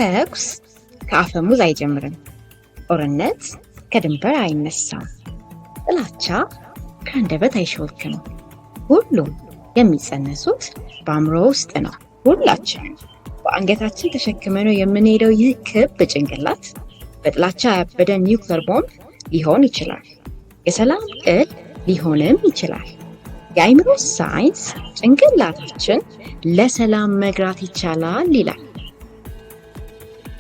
ተኩስ ከአፈሙዝ አይጀምርም። ጦርነት ከድንበር አይነሳም። ጥላቻ ከአንደበት አይሾልክም። ሁሉም የሚጸነሱት በአእምሮ ውስጥ ነው። ሁላችን በአንገታችን ተሸክመነው የምንሄደው ይህ ክብ ጭንቅላት በጥላቻ ያበደ ኒውክለር ቦምብ ሊሆን ይችላል። የሰላም ቅል ሊሆንም ይችላል። የአእምሮ ሳይንስ ጭንቅላታችን ለሰላም መግራት ይቻላል ይላል።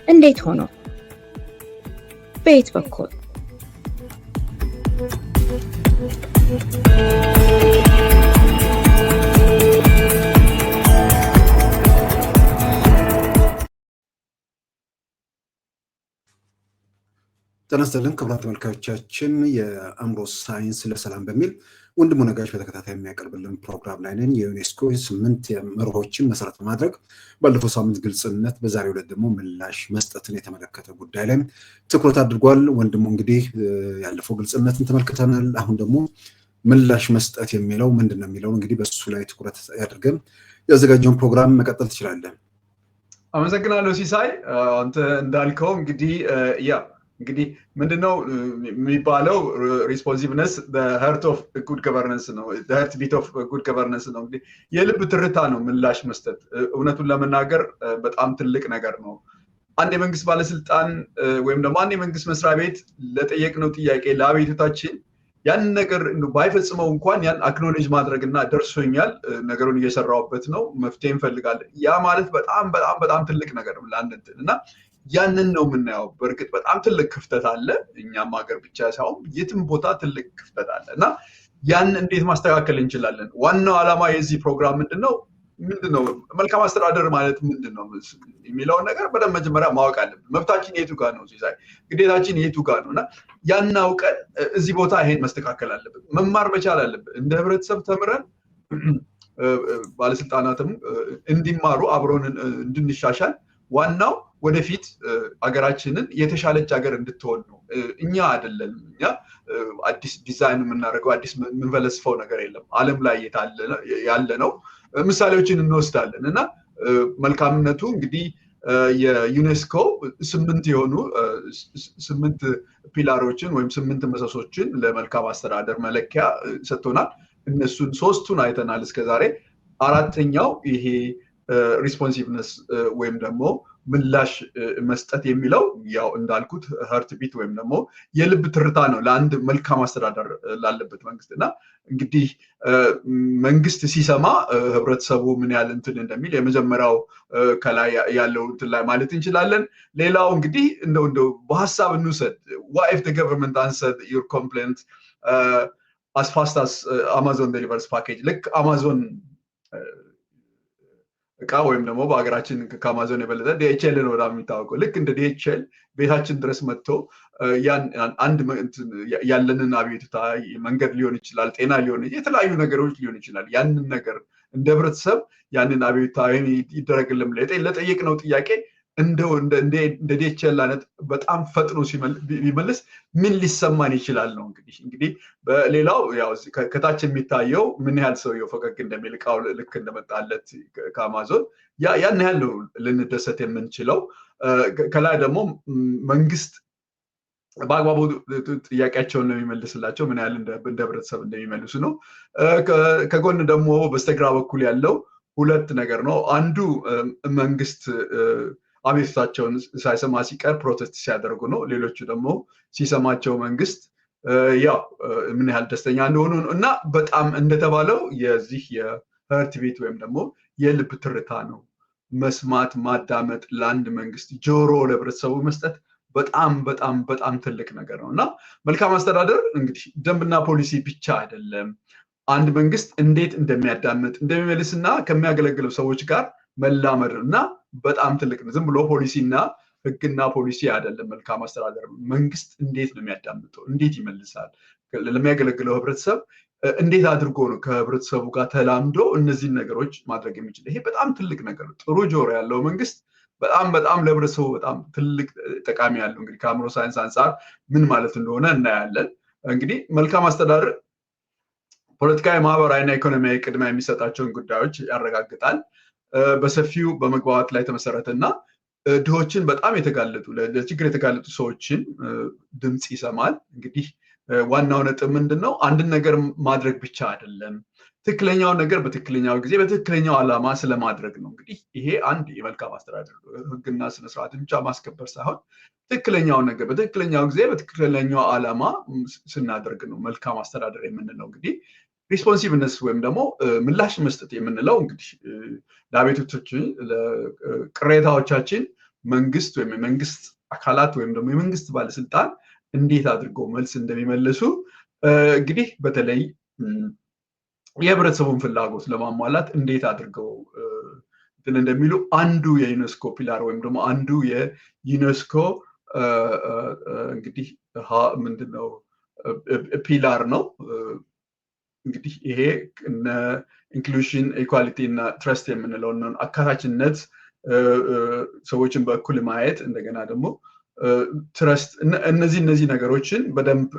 እንዴት ሆኖ? በየት በኩል? ጤና ይስጥልን ክቡራን ተመልካቾቻችን፣ የአእምሮ ሳይንስ ለሰላም በሚል ወንድሙ ነጋሽ በተከታታይ የሚያቀርብልን ፕሮግራም ላይ ነን። የዩኔስኮ 8 መርሆችን መሰረት በማድረግ ባለፈው ሳምንት ግልጽነት፣ በዛሬው ዕለት ደግሞ ምላሽ መስጠትን የተመለከተ ጉዳይ ላይ ትኩረት አድርጓል። ወንድሙ እንግዲህ ያለፈው ግልጽነትን ተመልክተናል። አሁን ደግሞ ምላሽ መስጠት የሚለው ምንድን ነው የሚለው እንግዲህ በሱ ላይ ትኩረት ያድርገን ያዘጋጀውን ፕሮግራም መቀጠል ትችላለን። አመሰግናለሁ ሲሳይ። አንተ እንዳልከው እንግዲህ ምንድነው የሚባለው ሪስፖንሲቭነስ heart of good governance ነው heart beat of good governance ነው። እንግዲህ የልብ ትርታ ነው ምላሽ መስጠት። እውነቱን ለመናገር በጣም ትልቅ ነገር ነው። አንድ የመንግስት ባለስልጣን ወይም ደግሞ አንድ የመንግስት መስሪያ ቤት ለጠየቅነው ጥያቄ ለአቤቱታችን ያን ነገር ባይፈጽመው እንኳን ያን አክኖሌጅ ማድረግና ደርሶኛል፣ ነገሩን እየሰራውበት ነው፣ መፍትሄ እንፈልጋለን። ያ ማለት በጣም በጣም በጣም ትልቅ ነገር ነው ለአንድ እና ያንን ነው የምናየው። በእርግጥ በጣም ትልቅ ክፍተት አለ፣ እኛም ሀገር ብቻ ሳይሆን የትም ቦታ ትልቅ ክፍተት አለ እና ያን እንዴት ማስተካከል እንችላለን? ዋናው ዓላማ የዚህ ፕሮግራም ምንድነው መልካም አስተዳደር ማለት ምንድነው የሚለውን ነገር በደንብ መጀመሪያ ማወቅ አለብን። መብታችን የቱ ጋር ነው ሲሳይ፣ ግዴታችን የቱ ጋር ነው እና ያን አውቀን እዚህ ቦታ ይሄን መስተካከል አለብን፣ መማር መቻል አለብን። እንደ ህብረተሰብ ተምረን ባለስልጣናትም እንዲማሩ አብሮን እንድንሻሻል ዋናው ወደፊት አገራችንን የተሻለች ሀገር እንድትሆን ነው። እኛ አይደለንም እኛ አዲስ ዲዛይን የምናደርገው አዲስ የምንፈለስፈው ነገር የለም። ዓለም ላይ ያለ ነው። ምሳሌዎችን እንወስዳለን እና መልካምነቱ እንግዲህ የዩኔስኮ 8 ፒላሮችን ወይም 8 ምሰሶችን ለመልካም አስተዳደር መለኪያ ሰጥቶናል። እነሱን 3ቱን አይተናል እስከዛሬ። አራተኛው ይሄ ሪስፖንሲቭነስ ወይም ደግሞ ምላሽ መስጠት የሚለው ያው እንዳልኩት heart beat ወይም ደግሞ የልብ ትርታ ነው ለአንድ መልካም አስተዳደር ላለበት መንግስት እና እንግዲህ መንግስት ሲሰማ ህብረተሰቡ ምን ያህል እንትን እንደሚል የመጀመሪያው ከላይ ያለው እንትን ላይ ማለት እንችላለን። ሌላው እንግዲህ እንደው በሐሳብ እንውሰድ። what if the government answered your complaint as fast as Amazon delivers package? ልክ አማዞን እቃ ወይም ደግሞ በአገራችን ከአማዞን የበለጠ DHL ነው የሚታወቀው። ልክ እንደ DHL ቤታችን ድረስ መጥቶ አንድ ያለንን አቤቱታ መንገድ ሊሆን ይችላል፣ ጤና ሊሆን የተለያዩ ነገሮች ሊሆን ይችላል። ያንን ነገር እንደ ህብረተሰብ ያንን አቤቱታ ይደረግልን ለጠየቅነው ጥያቄ እንደ DHL አይነት በጣም ፈጥኖ ቢመልስ ምን ሊሰማን ይችላል ነው እንግዲህ በሌላው ያው ከታች የሚታየው ምን ያህል ሰውየው ፈገግ እንደሚል እቃው ልክ እንደመጣለት ከአማዞን ያን ያህል ነው ልንደሰት የምንችለው። ከላይ ደግሞ መንግስት በአግባቡ ጥያቄያቸውን የሚመልስላቸው ምን ያህል እንደ ህብረተሰብ እንደሚመልሱ ነው። ከጎን ደግሞ በስተግራ በኩል ያለው 2 ነገር ነው። አንዱ መንግስት አቤቱታቸውን ሳይሰማ ሲቀር ፕሮቴስት ሲያደርጉ ነው። ሌሎቹ ደግሞ ሲሰማቸው መንግስት ያው ምን ያህል ደስተኛ እንደሆኑ ነው እና በጣም እንደተባለው የዚህ የheart beat ወይም ደግሞ የልብ ትርታ ነው። መስማት ማዳመጥ፣ ለአንድ መንግስት ጆሮ ለህብረተሰቡ መስጠት በጣም በጣም በጣም ትልቅ ነገር ነው እና መልካም አስተዳደር እንግዲህ ደንብና ፖሊሲ ብቻ አይደለም። አንድ መንግስት እንዴት እንደሚያዳምጥ እንደሚመልስና ከሚያገለግለው ሰዎች ጋር መላመድ እና በጣም ትልቅ ነው። ዝም ብሎ ፖሊሲና ህግና ፖሊሲ አይደለም። መልካም አስተዳደር መንግስት እንዴት ነው የሚያዳምጠው፣ እንዴት ይመልሳል፣ ለሚያገለግለው ህብረተሰብ እንዴት አድርጎ ነው ከህብረተሰቡ ጋር ተላምዶ እነዚህን ነገሮች ማድረግ የሚችል። ይሄ በጣም ትልቅ ነገር ነው። ጥሩ ጆሮ ያለው መንግስት በጣም በጣም ለህብረተሰቡ በጣም ትልቅ ጠቃሚ ያለው እንግዲህ ከአእምሮ ሳይንስ አንፃር ምን ማለት እንደሆነ እናያለን። እንግዲህ መልካም አስተዳደር ፖለቲካዊ፣ ማህበራዊና ኢኮኖሚያዊ ቅድሚያ የሚሰጣቸውን ጉዳዮች ያረጋግጣል። በሰፊው በመግባባት ላይ ተመሰረተና ድሆችን በጣም የተጋለጡ ለችግር የተጋለጡ ሰዎችን ድምጽ ይሰማል። እንግዲህ ዋናው ነጥብ ምንድነው? አንድን ነገር ማድረግ ብቻ አይደለም፣ ትክክለኛው ነገር በትክክለኛው ጊዜ በትክክለኛው ዓላማ ስለማድረግ ነው። እንግዲህ ይሄ አንድ የመልካም አስተዳደር ህግና ስነስርዓት ብቻ ማስከበር ሳይሆን ትክክለኛው ነገር በትክክለኛው ጊዜ በትክክለኛው ዓላማ ስናደርግ ነው መልካም አስተዳደር የምንለው። እንግዲህ ሪስፖንሲቭነስ ወይም ደግሞ ምላሽ መስጠት የምንለው እንግዲህ ለአቤቱቶችን ለቅሬታዎቻችን መንግስት ወይም የመንግስት አካላት ወይም ደግሞ የመንግስት ባለስልጣን እንዴት አድርገው መልስ እንደሚመልሱ እንግዲህ በተለይ የህብረተሰቡን ፍላጎት ለማሟላት እንዴት አድርገው እንደሚሉ አንዱ የዩኔስኮ ፒላር ወይም ደግሞ አንዱ የዩኔስኮ እንግዲህ ምንድነው ፒላር ነው። እንግዲህ ይሄ ኢንክሉዥን ኢኳሊቲ እና ትረስት የምንለው አካታችነት፣ ሰዎችን በእኩል ማየት፣ እንደገና ደግሞ ትረስት፣ እነዚህ ነገሮችን በደንብ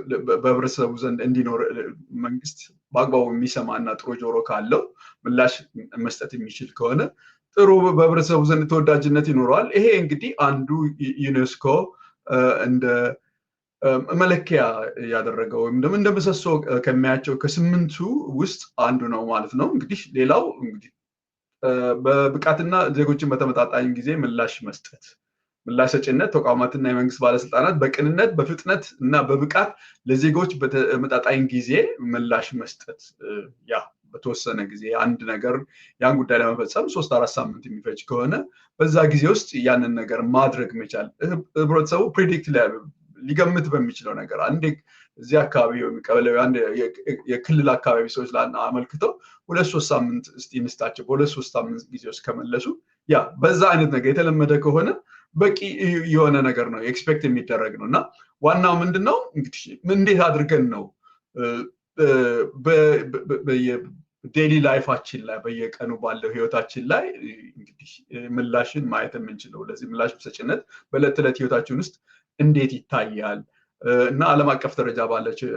በህብረተሰቡ ዘንድ እንዲኖር መንግስት በአግባቡ የሚሰማ እና ጥሩ ጆሮ ካለው ምላሽ መስጠት የሚችል ከሆነ ጥሩ በህብረተሰቡ ዘንድ ተወዳጅነት ይኖረዋል። ይሄ እንግዲህ አንዱ ዩኔስኮ እንደ መለኪያ ያደረገው ወይም ደግሞ እንደ ምሰሶ ከሚያቸው ከ8ቱ ውስጥ አንዱ ነው ማለት ነው። እንግዲህ ሌላው እንግዲህ በብቃትና ዜጎችን በተመጣጣኝ ጊዜ ምላሽ መስጠት፣ ምላሽ ሰጪነት፣ ተቋማትና የመንግስት ባለስልጣናት በቅንነት በፍጥነት እና በብቃት ለዜጎች በተመጣጣኝ ጊዜ ምላሽ መስጠት። ያ በተወሰነ ጊዜ አንድ ነገር ያን ጉዳይ ለመፈጸም 3-4 ሳምንት የሚፈጅ ከሆነ በዛ ጊዜ ውስጥ ያንን ነገር ማድረግ መቻል ህብረተሰቡ ፕሪዲክት ሊገምት በሚችለው ነገር አንዴ እዚህ አካባቢ ቀበሌው አንድ የክልል አካባቢ ሰዎች አመልክተው 2-3 ሳምንት እስቲ እንስጣቸው በ2-3 ሳምንት ጊዜ ውስጥ ከመለሱ ያ በዛ አይነት ነገር የተለመደ ከሆነ በቂ የሆነ ነገር ነው ኤክስፔክት የሚደረግ ነው። እና ዋናው ምንድነው እንግዲህ እንዴት አድርገን ነው በዴይሊ ላይፋችን ላይ በየቀኑ ባለው ህይወታችን ላይ እንግዲህ ምላሽን ማየት የምንችለው? ለዚህ ምላሽ ሰጪነት በዕለት ተዕለት ህይወታችን ውስጥ እንዴት ይታያል? እና ዓለም አቀፍ ደረጃ ባላቸው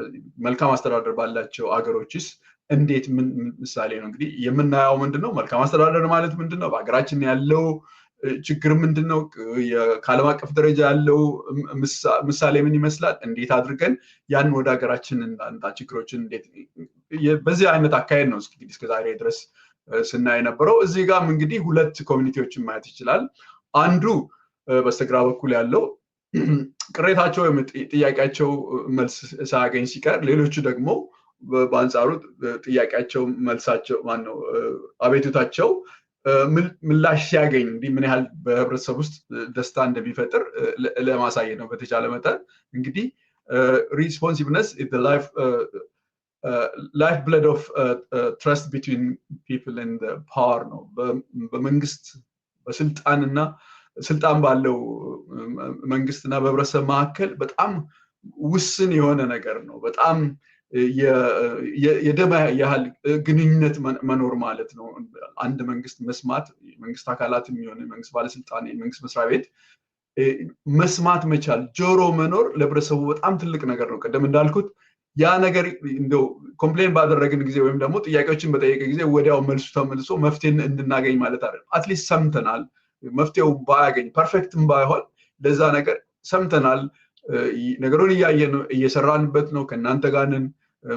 መልካም አስተዳደር ባላቸው አገሮችስ እንዴት ምን ምሳሌ ነው? እንግዲህ የምናየው ምንድነው? መልካም አስተዳደር ማለት ምንድነው? በሀገራችን ያለው ችግር ምንድነው? ከዓለም አቀፍ ደረጃ ያለው ምሳሌ ምን ይመስላል? እንዴት አድርገን ያን ወደ ሀገራችን እናንጣ? ችግሮችን እንዴት በዚህ አይነት አካሄድ ነው እንግዲህ እስከዛሬ ድረስ ስናይ ነበረው። እዚህ ጋርም እንግዲህ ሁለት ኮሚኒቲዎችን ማየት ይችላል። አንዱ በስተግራ በኩል ያለው ቅሬታቸው ወይም ጥያቄያቸው መልስ ሳያገኝ ሲቀር፣ ሌሎቹ ደግሞ በአንጻሩ ጥያቄያቸው መልሳቸው ማነው አቤቱታቸው ምላሽ ሲያገኝ እንዲህ ምን ያህል በህብረተሰብ ውስጥ ደስታ እንደሚፈጥር ለማሳየት ነው። በተቻለ መጠን እንግዲህ ሪስፖንሲቭነስ ላይፍ ብለድ ኦፍ ትረስት ቢትዊን ፒፕል ኤንድ ፓወር ነው። በመንግስት በስልጣንና ስልጣን ባለው መንግስትና በህብረተሰብ መካከል በጣም ውስን የሆነ ነገር ነው። በጣም የደም ያህል ግንኙነት መኖር ማለት ነው። አንድ መንግስት መስማት፣ መንግስት አካላት የሚሆን መንግስት ባለስልጣን፣ መንግስት መስሪያ ቤት መስማት መቻል፣ ጆሮ መኖር ለህብረተሰቡ በጣም ትልቅ ነገር ነው። ቀደም እንዳልኩት ያ ነገር እንደው ኮምፕሌን ባደረግን ጊዜ ወይም ደግሞ ጥያቄዎችን በጠየቀ ጊዜ ወዲያው መልሱ ተመልሶ መፍትሄ እንድናገኝ ማለት አይደለም። አትሊስት ሰምተናል። መፍትሄው ባያገኝ ፐርፌክትም ባይሆን ለዛ ነገር ሰምተናል፣ ነገሩን እያየን እየሰራንበት ነው፣ ከእናንተ ጋር ነን፣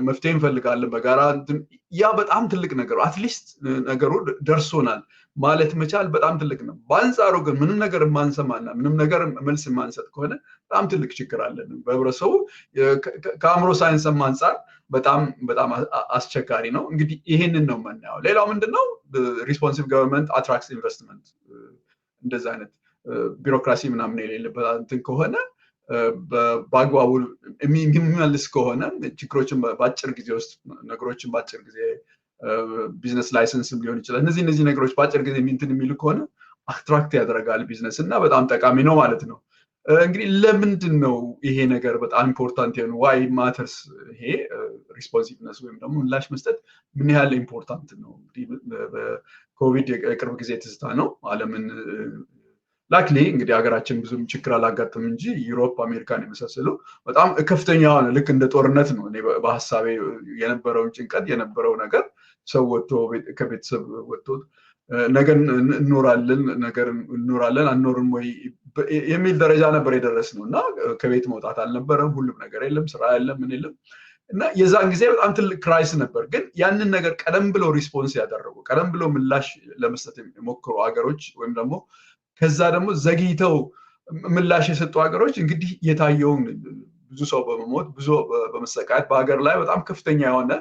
መፍትሄ እንፈልጋለን በጋራ። ያ በጣም ትልቅ ነገር፣ አትሊስት ነገሩ ደርሶናል ማለት መቻል በጣም ትልቅ ነው። በአንጻሩ ግን ምንም ነገር የማንሰማና ምንም ነገር መልስ የማንሰጥ ከሆነ በጣም ትልቅ ችግር አለን በህብረተሰቡ። ከአእምሮ ሳይንስም አንጻር በጣም አስቸጋሪ ነው። እንግዲህ ይሄንን ነው የምናየው። ሌላው ምንድነው? ሪስፖንሲቭ ገቨርንመንት አትራክትስ ኢንቨስትመንት። እንደዛ አይነት ቢሮክራሲ ምናምን የሌለበት እንትን ከሆነ በአግባቡ የሚመልስ ከሆነ ችግሮችን በአጭር ጊዜ ውስጥ ነገሮችን በአጭር ጊዜ ቢዝነስ ላይሰንስም ሊሆን ይችላል። እነዚህ ነገሮች በአጭር ጊዜ እንትን የሚሉ ከሆነ አትራክት ያደርጋል ቢዝነስ እና በጣም ጠቃሚ ነው ማለት ነው። እንግዲህ ለምንድን ነው ይሄ ነገር በጣም ኢምፖርታንት የሆነ ዋይ ማተርስ? ይሄ ሪስፖንሲቭነስ ወይም ደግሞ ምላሽ መስጠት ምን ያህል ኢምፖርታንት ነው? እንግዲህ በኮቪድ የቅርብ ጊዜ ትዝታ ነው። ዓለምን ላክሊ እንግዲህ ሀገራችን ብዙም ችግር አላጋጥም እንጂ ዩሮፕ፣ አሜሪካን የመሳሰሉ በጣም ከፍተኛ ሆነ ልክ እንደ ጦርነት ነው። እኔ በሀሳቤ የነበረውን ጭንቀት የነበረው ነገር ሰው ወጥቶ ከቤተሰብ ወጥቶ ነገር እንኖራለን አንኖርም ወይ የሚል ደረጃ ነበር የደረስነው እና ከቤት መውጣት አልነበረም ሁሉም ነገር የለም ስራ የለም ምን የለም እና የዛን ጊዜ በጣም ትልቅ ክራይስ ነበር ግን ያንን ነገር ቀደም ብለው ሪስፖንስ ያደረጉ ቀደም ብለው ምላሽ ለመስጠት የሞከሩ ሀገሮች ወይም ደግሞ ከዛ ደግሞ ዘግይተው ምላሽ የሰጡ ሀገሮች እንግዲህ የታየውን ብዙ ሰው በመሞት ብዙ በመሰቃየት በሀገር ላይ በጣም ከፍተኛ የሆነ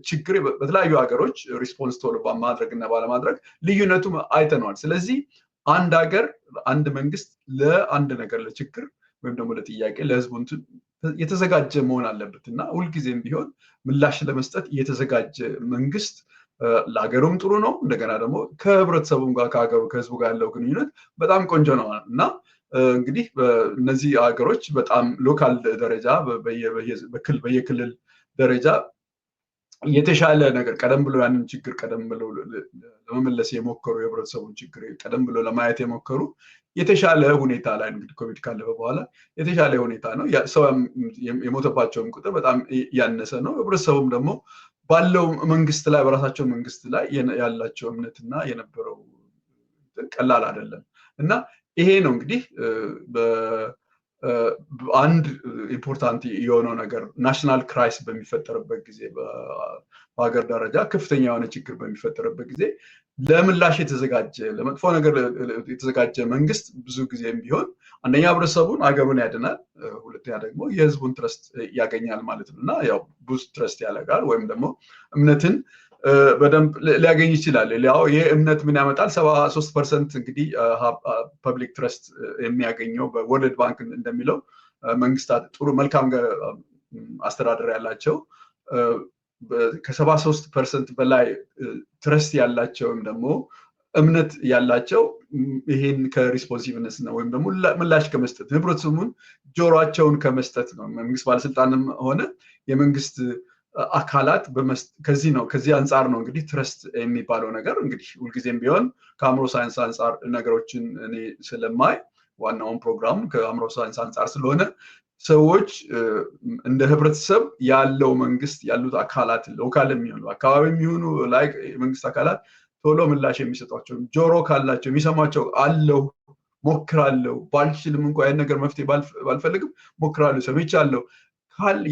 ችግር በተለያዩ ሀገሮች ሪስፖንስ ቶሎ በማድረግና ባለማድረግ ልዩነቱ አይተነዋል ስለዚህ አንድ ሀገር አንድ መንግስት ለአንድ ነገር ለችግር ወይም ደግሞ ለጥያቄ ለህዝቡ የተዘጋጀ መሆን አለበት እና ሁልጊዜም ቢሆን ምላሽ ለመስጠት የተዘጋጀ መንግስት ለሀገሩም ጥሩ ነው እንደገና ደግሞ ከህብረተሰቡም ጋር ከሀገሩ ከህዝቡ ጋር ያለው ግንኙነት በጣም ቆንጆ ነው እና እንግዲህ እነዚህ ሀገሮች በጣም ሎካል ደረጃ በየክልል ደረጃ የተሻለ ነገር ቀደም ብሎ ያንን ችግር ቀደም ብሎ ለመመለስ የሞከሩ የህብረተሰቡን ችግር ቀደም ብሎ ለማየት የሞከሩ የተሻለ ሁኔታ ላይ እንግዲህ ኮቪድ ካለፈ በኋላ የተሻለ ሁኔታ ነው ሰው የሞተባቸውም ቁጥር በጣም ያነሰ ነው ህብረተሰቡም ደግሞ ባለው መንግስት ላይ በራሳቸው መንግስት ላይ ያላቸው እምነትና የነበረው ቀላል አይደለም እና ይሄ ነው እንግዲህ አንድ ኢምፖርታንት የሆነው ነገር ናሽናል ክራይስ በሚፈጠርበት ጊዜ በሀገር ደረጃ ከፍተኛ የሆነ ችግር በሚፈጠርበት ጊዜ ለምላሽ የተዘጋጀ ለመጥፎ ነገር የተዘጋጀ መንግስት ብዙ ጊዜም ቢሆን አንደኛ ህብረተሰቡን ሀገሩን ያድናል ሁለተኛ ደግሞ የህዝቡን ትረስት ያገኛል ማለት ነው እና ያው ቡስት ትረስት ያደርጋል ወይም ደግሞ እምነትን በደንብ ሊያገኝ ይችላል ያው ይሄ እምነት ምን ያመጣል 73% እንግዲህ ፐብሊክ ትረስት የሚያገኘው በወርልድ ባንክ እንደሚለው መንግስታት ጥሩ መልካም አስተዳደር ያላቸው ከ73% በላይ ትረስት ያላቸው ወይም ደግሞ እምነት ያላቸው ይሄን ከሪስፖንሲቭነስ ነው ወይም ደግሞ ምላሽ ከመስጠት ህብረተሰቡን ጆሮአቸውን ከመስጠት ነው መንግስት ባለስልጣንም ሆነ የመንግስት አካላት ከዚህ አንጻር ነው እንግዲህ ትረስት የሚባለው ነገር እንግዲህ ሁልጊዜም ቢሆን ከአእምሮ ሳይንስ አንጻር ነገሮችን እኔ ስለማይ ዋናውን ፕሮግራም ከአእምሮ ሳይንስ አንጻር ስለሆነ ሰዎች እንደ ህብረተሰብ ያለው መንግስት ያሉት አካላት ሎካል የሚሆኑ አካባቢ የሚሆኑ ላይ የመንግስት አካላት ቶሎ ምላሽ የሚሰጧቸው ጆሮ ካላቸው የሚሰማቸው አለው ሞክራለሁ ባልችልም እንኳን ያን ነገር መፍትሄ ባልፈልግም ሞክራለሁ ሰምቻለሁ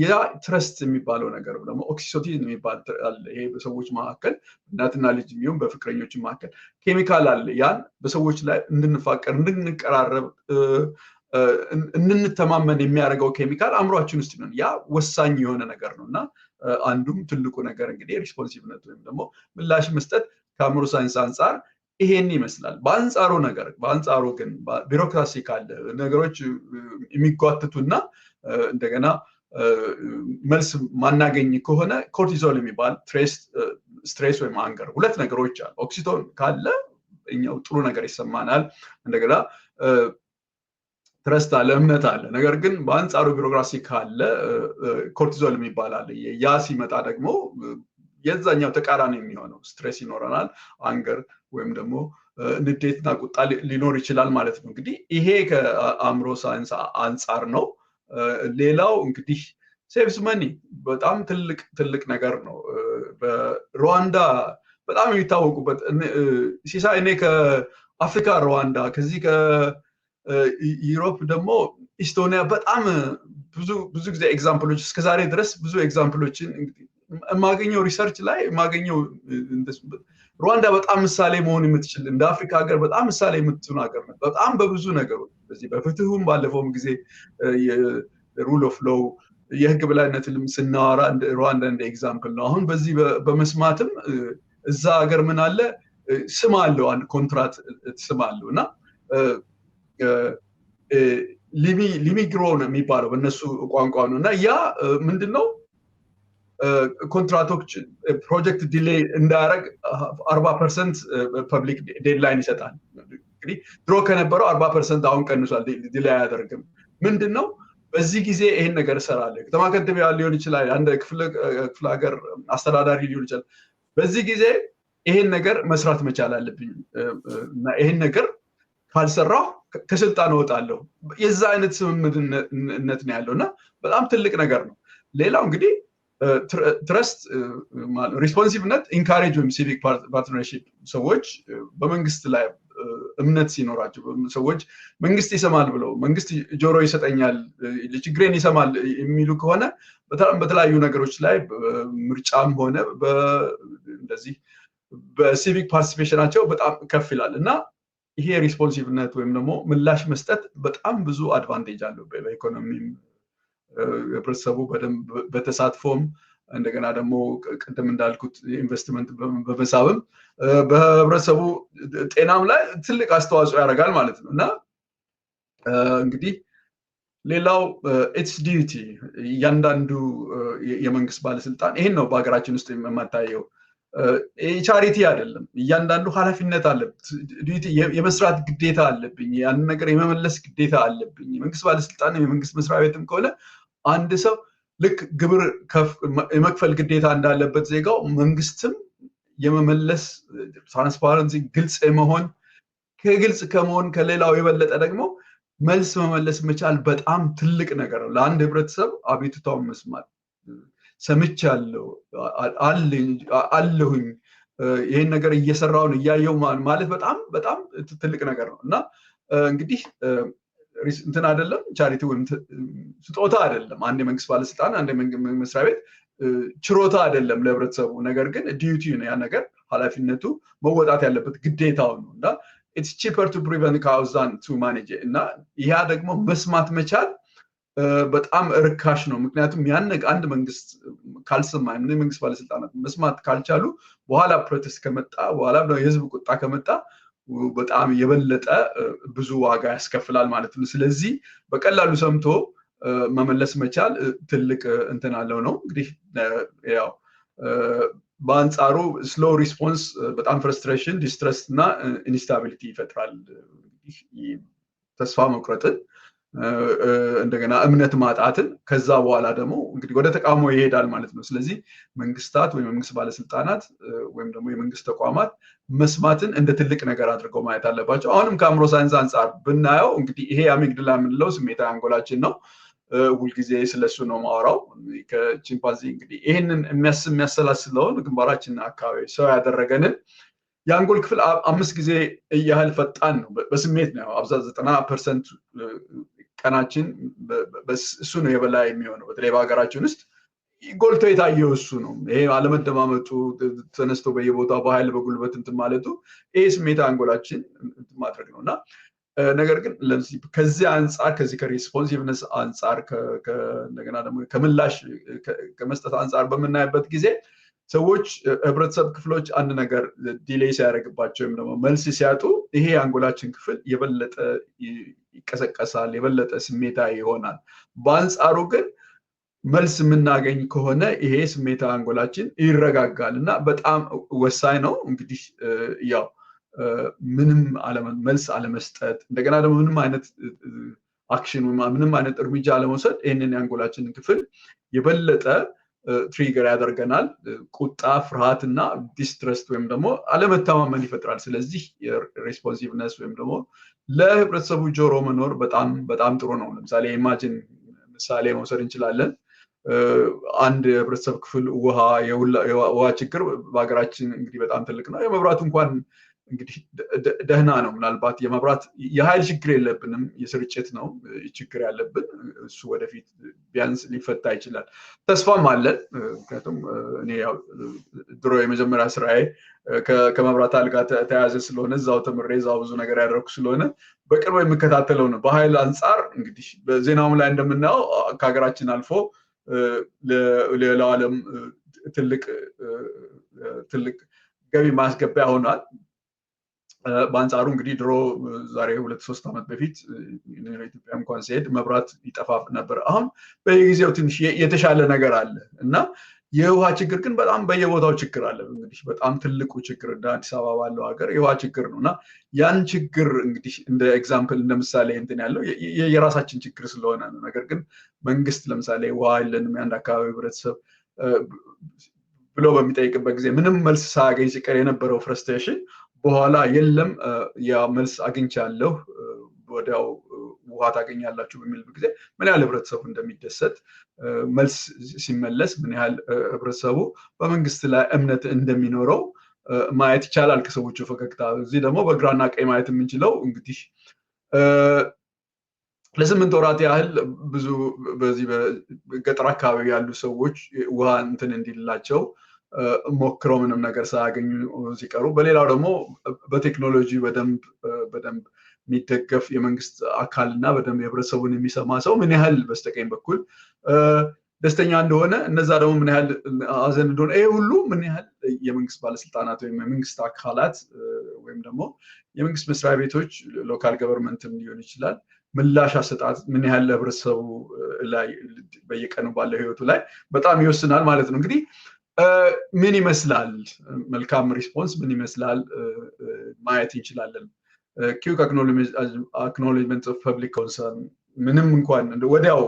ያ ትረስት የሚባለው ነገር ደግሞ ኦክሲቶሲን የሚባል አለ ይሄ በሰዎች መካከል እናትና ልጅ የሚሆን በፍቅረኞች መካከል ኬሚካል አለ ያን በሰዎች ላይ እንድንፋቀር እንድንቀራረብ እንድንተማመን የሚያደርገው ኬሚካል አእምሯችን ውስጥ ነው ያ ወሳኝ የሆነ ነገር ነው እና አንዱም ትልቁ ነገር እንግዲህ ሪስፖንሲቭነት ወይም ደግሞ ምላሽ መስጠት ከአእምሮ ሳይንስ አንጻር ይሄን ይመስላል በአንጻሩ ግን ቢሮክራሲ ካለ ነገሮች የሚጓትቱና እንደገና መልስ ማናገኝ ከሆነ ኮርቲዞል የሚባል ስትሬስ ወይም አንገር ሁለት ነገሮች አሉ ኦክሲቶን ካለ እኛው ጥሩ ነገር ይሰማናል እንደገና ትረስት አለ እምነት አለ ነገር ግን በአንጻሩ ቢሮክራሲ ካለ ኮርቲዞል የሚባል አለ ያ ሲመጣ ደግሞ የዛኛው ተቃራኒ የሚሆነው ስትሬስ ይኖረናል አንገር ወይም ደግሞ ንዴትና ቁጣ ሊኖር ይችላል ማለት ነው እንግዲህ ይሄ ከአእምሮ ሳይንስ አንጻር ነው ሌላው እንግዲህ ሴቭስ መኒ በጣም ትልቅ ነገር ነው በሩዋንዳ በጣም የሚታወቁበት ሲሳይ እኔ ከአፍሪካ ሩዋንዳ ከዚህ ከዩሮፕ ደግሞ ኢስቶኒያ በጣም ብዙ ጊዜ ኤግዛምፕሎች እስከዛሬ ድረስ ብዙ ኤግዛምፕሎችን የማገኘው ሪሰርች ላይ የማገኘው ሩዋንዳ በጣም ምሳሌ መሆን የምትችል እንደ አፍሪካ ሀገር በጣም ምሳሌ የምትሆን ሀገር ነው በጣም በብዙ ነገሮች በዚህ በፍትሁም ባለፈውም ጊዜ ሩል ኦፍ ሎው የህግ በላይነትንም ስናወራ ሩዋንዳ እንደ ኤግዛምፕል ነው አሁን በዚህ በመስማትም እዛ ሀገር ምን አለ ስም አለው አንድ ኮንትራት ስም አለው እና ሊሚግሮ ነው የሚባለው በእነሱ ቋንቋ ነው እና ያ ምንድነው ኮንትራክቶች ፕሮጀክት ዲሌይ እንዳያደርግ 40% ፐብሊክ ዴድላይን ይሰጣል እንግዲህ ድሮ ከነበረው 40% አሁን ቀንሷል ዲሌይ አያደርግም ምንድነው በዚህ ጊዜ ይሄን ነገር እሰራለሁ ከተማ ከንቲባ ሊሆን ይችላል አንድ ክፍለ ሀገር አስተዳዳሪ ሊሆን ይችላል በዚህ ጊዜ ይሄን ነገር መስራት መቻል አለብኝ እና ይሄን ነገር ካልሰራው ከስልጣን እወጣለሁ የዛ አይነት ስምምነት ነው ያለውና በጣም ትልቅ ነገር ነው ሌላው እንግዲህ ትረስት ሪስፖንሲቭነት ኢንካሬጅ ወይም ሲቪክ ፓርትነርሺፕ ሰዎች በመንግስት ላይ እምነት ሲኖራቸው ሰዎች መንግስት ይሰማል ብለው መንግስት ጆሮ ይሰጠኛል ችግሬን ይሰማል የሚሉ ከሆነ በተለያዩ ነገሮች ላይ ምርጫም ሆነ እንደዚህ በሲቪክ ፓርቲሲፔሽናቸው በጣም ከፍ ይላል እና ይሄ ሪስፖንሲቭነት ወይም ደግሞ ምላሽ መስጠት በጣም ብዙ አድቫንቴጅ አለው በኢኮኖሚም ህብረተሰቡ በደንብ በተሳትፎም እንደገና ደግሞ ቅድም እንዳልኩት ኢንቨስትመንት በመሳብም በህብረተሰቡ ጤናም ላይ ትልቅ አስተዋጽኦ ያደርጋል ማለት ነው እና እንግዲህ ሌላው ኢትስ ዲዩቲ እያንዳንዱ የመንግስት ባለስልጣን ይሄን ነው በሀገራችን ውስጥ የማታየው ቻሪቲ አይደለም እያንዳንዱ ኃላፊነት አለበት ዲዩቲ የመስራት ግዴታ አለብኝ ያን ነገር የመመለስ ግዴታ አለብኝ የመንግስት ባለስልጣን የመንግስት መስሪያ ቤትም ከሆነ አንድ ሰው ልክ ግብር የመክፈል ግዴታ እንዳለበት ዜጋው መንግስትም የመመለስ ትራንስፓረንሲ ግልጽ የመሆን ከግልጽ ከመሆን ከሌላው የበለጠ ደግሞ መልስ መመለስ መቻል በጣም ትልቅ ነገር ነው ለአንድ ህብረተሰብ አቤቱታውን መስማት ሰምቻለሁ አለሁኝ ይሄን ነገር እየሰራው ነው እያየው ማለት በጣም በጣም ትልቅ ነገር ነው እና እንግዲህ እንትን አይደለም ቻሪቲ ወይም ስጦታ አይደለም አንድ የመንግስት ባለስልጣን አንድ የመንግስት መስሪያ ቤት ችሮታ አይደለም ለህብረተሰቡ ነገር ግን ዲዩቲ ነው ያ ነገር ኃላፊነቱ መወጣት ያለበት ግዴታው ነው እና it's cheaper to prevent cows than to manage እና ያ ደግሞ መስማት መቻል በጣም እርካሽ ነው ምክንያቱም ያን አንድ መንግስት ካልሰማ የመንግስት ባለስልጣናት መስማት ካልቻሉ በኋላ ፕሮቴስት ከመጣ በኋላ የህዝብ ቁጣ ከመጣ በጣም የበለጠ ብዙ ዋጋ ያስከፍላል ማለት ነው ስለዚህ በቀላሉ ሰምቶ መመለስ መቻል ትልቅ እንትን አለው ነው እንግዲህ ያው በአንጻሩ ስሎ ሪስፖንስ በጣም ፍረስትሬሽን ዲስትረስ እና ኢንስታቢሊቲ ይፈጥራል ተስፋ መቁረጥን እንደገና እምነት ማጣትን ከዛ በኋላ ደግሞ እንግዲህ ወደ ተቃውሞ ይሄዳል ማለት ነው ስለዚህ መንግስታት ወይም መንግስት ባለስልጣናት ወይም ደግሞ የመንግስት ተቋማት መስማትን እንደ ትልቅ ነገር አድርገው ማየት አለባቸው አሁንም ከአእምሮ ሳይንስ አንጻር ብናየው እንግዲህ ይሄ አሚግዳላ የምንለው ስሜታዊ አንጎላችን ነው ሁልጊዜ ስለሱ ነው ማወራው ከቺምፓንዚ እንግዲህ ይሄንን የሚያሰላስለውን ግንባራችን አካባቢ ሰው ያደረገንን የአንጎል ክፍል 5 ጊዜ ያህል ፈጣን ነው በስሜት ነው አብዛኛው 90% ቀናችን እሱ ነው የበላይ የሚሆነው በተለይ በሀገራችን ውስጥ ጎልቶ የታየው እሱ ነው ይሄ አለመደማመጡ ተነስቶ በየቦታው በኃይል በጉልበት እንትን ማለቱ ይሄ ስሜት አንጎላችን እንትን ማድረግ ነውና ነገር ግን ለዚህ ከዚህ አንፃር ከዚህ ከሪስፖንሲቭነስ አንፃር እንደገና ደግሞ ከምላሽ ከመስጠት አንፃር በመናይበት ጊዜ ሰዎች ህብረተሰብ ክፍሎች አንድ ነገር ዲሌይ ሲያደርግባቸው ወይም ደግሞ መልስ ሲያጡ ይሄ አንጎላችን ክፍል የበለጠ ይቀሰቀሳል የበለጠ ስሜታዊ ይሆናል በአንጻሩ ግን መልስ የምናገኝ ከሆነ ይሄ ስሜታዊ አንጎላችን ይረጋጋል እና በጣም ወሳኝ ነው እንግዲህ ያው ምንም መልስ አለመስጠት እንደገና ደግሞ ምንም አይነት አክሽን ወይ ምንም አይነት እርምጃ አለመውሰድ ይሄንን የአንጎላችንን ክፍል የበለጠ ትሪገር ያደርገናል ቁጣ ፍርሃትና ዲስትረስት ወይም ደግሞ አለመተማመን ይፈጥራል ስለዚህ ሪስፖንሲቭነስ ወይም ደግሞ ለህብረተሰቡ ጆሮ መኖር በጣም በጣም ጥሩ ነው ለምሳሌ ኢማጂን ምሳሌ መውሰድ እንችላለን አንድ ህብረተሰብ ክፍል የውሃ ችግር በሀገራችን እንግዲህ በጣም ትልቅ ነው የመብራቱ እንኳን እንግዲህ ደህና ነው ምናልባት የመብራት የኃይል ችግር የለብንም የስርጭት ነው ችግር ያለብን እሱ ወደፊት ቢያንስ ሊፈታ ይችላል ተስፋም አለን ምክንያቱም እኔ ያው ድሮ የመጀመሪያ ስራዬ ከመብራት አልጋ ተያዘ ስለሆነ እዛው ተምሬ እዛው ብዙ ነገር ያደረኩ ስለሆነ በቅርቡ የምከታተለው ነው በኃይል አንፃር እንግዲህ በዜናውም ላይ እንደምናየው ከሀገራችን አልፎ ለሌላው ዓለም ትልቅ ገቢ ማስገቢያ ሆኗል በአንጻሩ እንግዲህ ድሮ ዛሬ 2-3 ዓመት በፊት ኢትዮጵያ እንኳን ሲሄድ መብራት ይጠፋ ነበር አሁን በየጊዜው ትንሽ የተሻለ ነገር አለ እና የውሃ ችግር ግን በጣም በየቦታው ችግር አለ እንግዲህ በጣም ትልቁ ችግር እንደ አዲስ አበባ ባለው ሀገር የውሃ ችግር ነውና ያን ችግር እንግዲህ እንደ ኤግዛምፕል እንደ ምሳሌ እንትን ያለው የራሳችን ችግር ስለሆነ ነው ነገር ግን መንግስት ለምሳሌ ውሃ የለንም የአንድ አካባቢ ህብረተሰብ ብሎ በሚጠይቅበት ጊዜ ምንም መልስ ሳያገኝ ሲቀር የነበረው ፍረስትሬሽን በኋላ የለም ያ መልስ አግኝቻለሁ ወዲያው ውሃ ታገኛላችሁ በሚል ጊዜ ምን ያህል ህብረተሰቡ እንደሚደሰት መልስ ሲመለስ ምን ያህል ህብረተሰቡ በመንግስት ላይ እምነት እንደሚኖረው ማየት ይቻላል ከሰዎቹ ፈገግታ። እዚህ ደግሞ በግራና ቀኝ ማየት የምንችለው እንግዲህ ለ8 ወራት ያህል ብዙ በዚህ በገጠር አካባቢ ያሉ ሰዎች ውሃ እንትን እንዲላቸው ሞክረው ምንም ነገር ሳያገኙ ሲቀሩ፣ በሌላው ደግሞ በቴክኖሎጂ በደንብ የሚደገፍ የመንግስት አካልና በደንብ የህብረተሰቡን የሚሰማ ሰው ምን ያህል በስተቀኝ በኩል ደስተኛ እንደሆነ፣ እነዛ ደግሞ ምን ያህል ሀዘን እንደሆነ፣ ይሄ ሁሉ ምን ያህል የመንግስት ባለስልጣናት ወይም የመንግስት አካላት ወይም ደግሞ የመንግስት መስሪያ ቤቶች ሎካል ገቨርንመንትም ሊሆን ይችላል ምላሽ አሰጣጥ ምን ያህል ህብረተሰቡ ላይ በየቀኑ ባለው ህይወቱ ላይ በጣም ይወስናል ማለት ነው። እንግዲህ ምን ይመስላል መልካም ሪስፖንስ ምን ይመስላል ማየት እንችላለን። quick acknowledgement of public concern ምንም እንኳን ወዲያው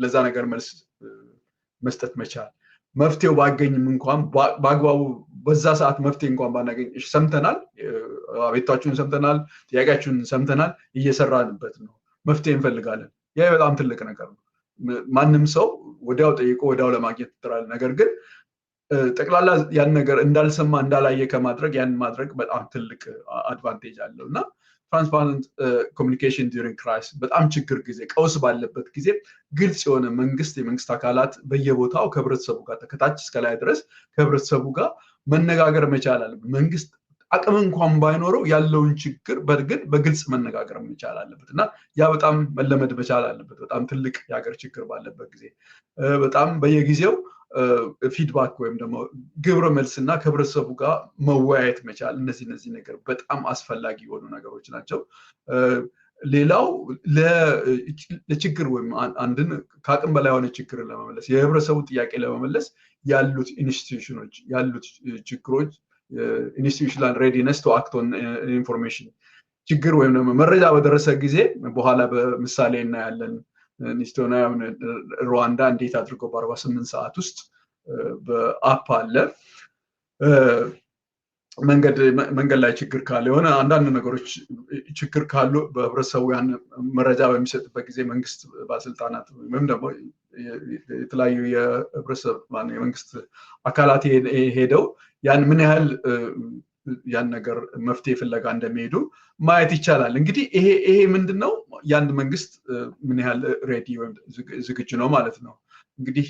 ለዛ ነገር መልስ መስጠት መቻል፣ መፍትሄው ባገኝም እንኳን በአግባቡ በዛ ሰዓት መፍትሄ እንኳን ባናገኝ ሰምተናል፣ አቤታችሁን ሰምተናል፣ ጥያቄያችሁን ሰምተናል፣ እየሰራንበት ነው፣ መፍትሄ እንፈልጋለን። ያ በጣም ትልቅ ነገር ነው። ማንም ሰው ወዲያው ጠይቆ ወዲያው ለማግኘት ይጥራል። ነገር ግን ጠቅላላ ያን ነገር እንዳልሰማ እንዳላየ ከማድረግ ያን ማድረግ በጣም ትልቅ አድቫንቴጅ አለው እና ትራንስፓረንት ኮሚኒኬሽን ዲዩሪንግ ክራይሲስ በጣም ችግር ጊዜ ቀውስ ባለበት ጊዜ ግልጽ የሆነ የመንግስት አካላት በየቦታው ከህብረተሰቡ ጋር ከታች እስከ ላይ ድረስ ከህብረተሰቡ ጋር መነጋገር መቻል አለበት። መንግስት አቅም እንኳን ባይኖረው ያለውን ችግር በግል በግልጽ መነጋገር መቻል አለበት እና ያ በጣም መለመድ መቻል አለበት። በጣም ትልቅ የሀገር ችግር ባለበት ጊዜ በጣም በየጊዜው ፊድባክ ወይም ደግሞ ግብረ መልስና ከህብረተሰቡ ጋር መወያየት መቻል፣ እነዚህ ነገር በጣም አስፈላጊ የሆኑ ነገሮች ናቸው። ሌላው ለችግር ወይም አንድን ከአቅም በላይ የሆነ ችግር ለመመለስ የህብረተሰቡ ጥያቄ ለመመለስ ያሉት ኢንስቲትዩሽኖች ያሉት ችግሮች ኢንስቲትዩሽናል ሬዲነስ ቱ አክት ኦን ኢንፎርሜሽን ችግር ወይም ደግሞ መረጃ በደረሰ ጊዜ በኋላ በምሳሌ እናያለን። ኢስቶኒያ ሩዋንዳ እንዴት አድርጎ በ48 ሰዓት ውስጥ በአፕ አለ መንገድ ላይ ችግር ካለ የሆነ አንዳንድ ነገሮች ችግር ካሉ በህብረተሰቡ ያን መረጃ በሚሰጥበት ጊዜ መንግስት ባለስልጣናት ወይም ደግሞ የተለያዩ የህብረተሰብ የመንግስት አካላት ሄደው ያን ምን ያህል ያን ነገር መፍትሄ ፍለጋ እንደሚሄዱ ማየት ይቻላል። እንግዲህ ይሄ ምንድነው የአንድ መንግስት ምን ያህል ሬዲ ወይም ዝግጁ ነው ማለት ነው። እንግዲህ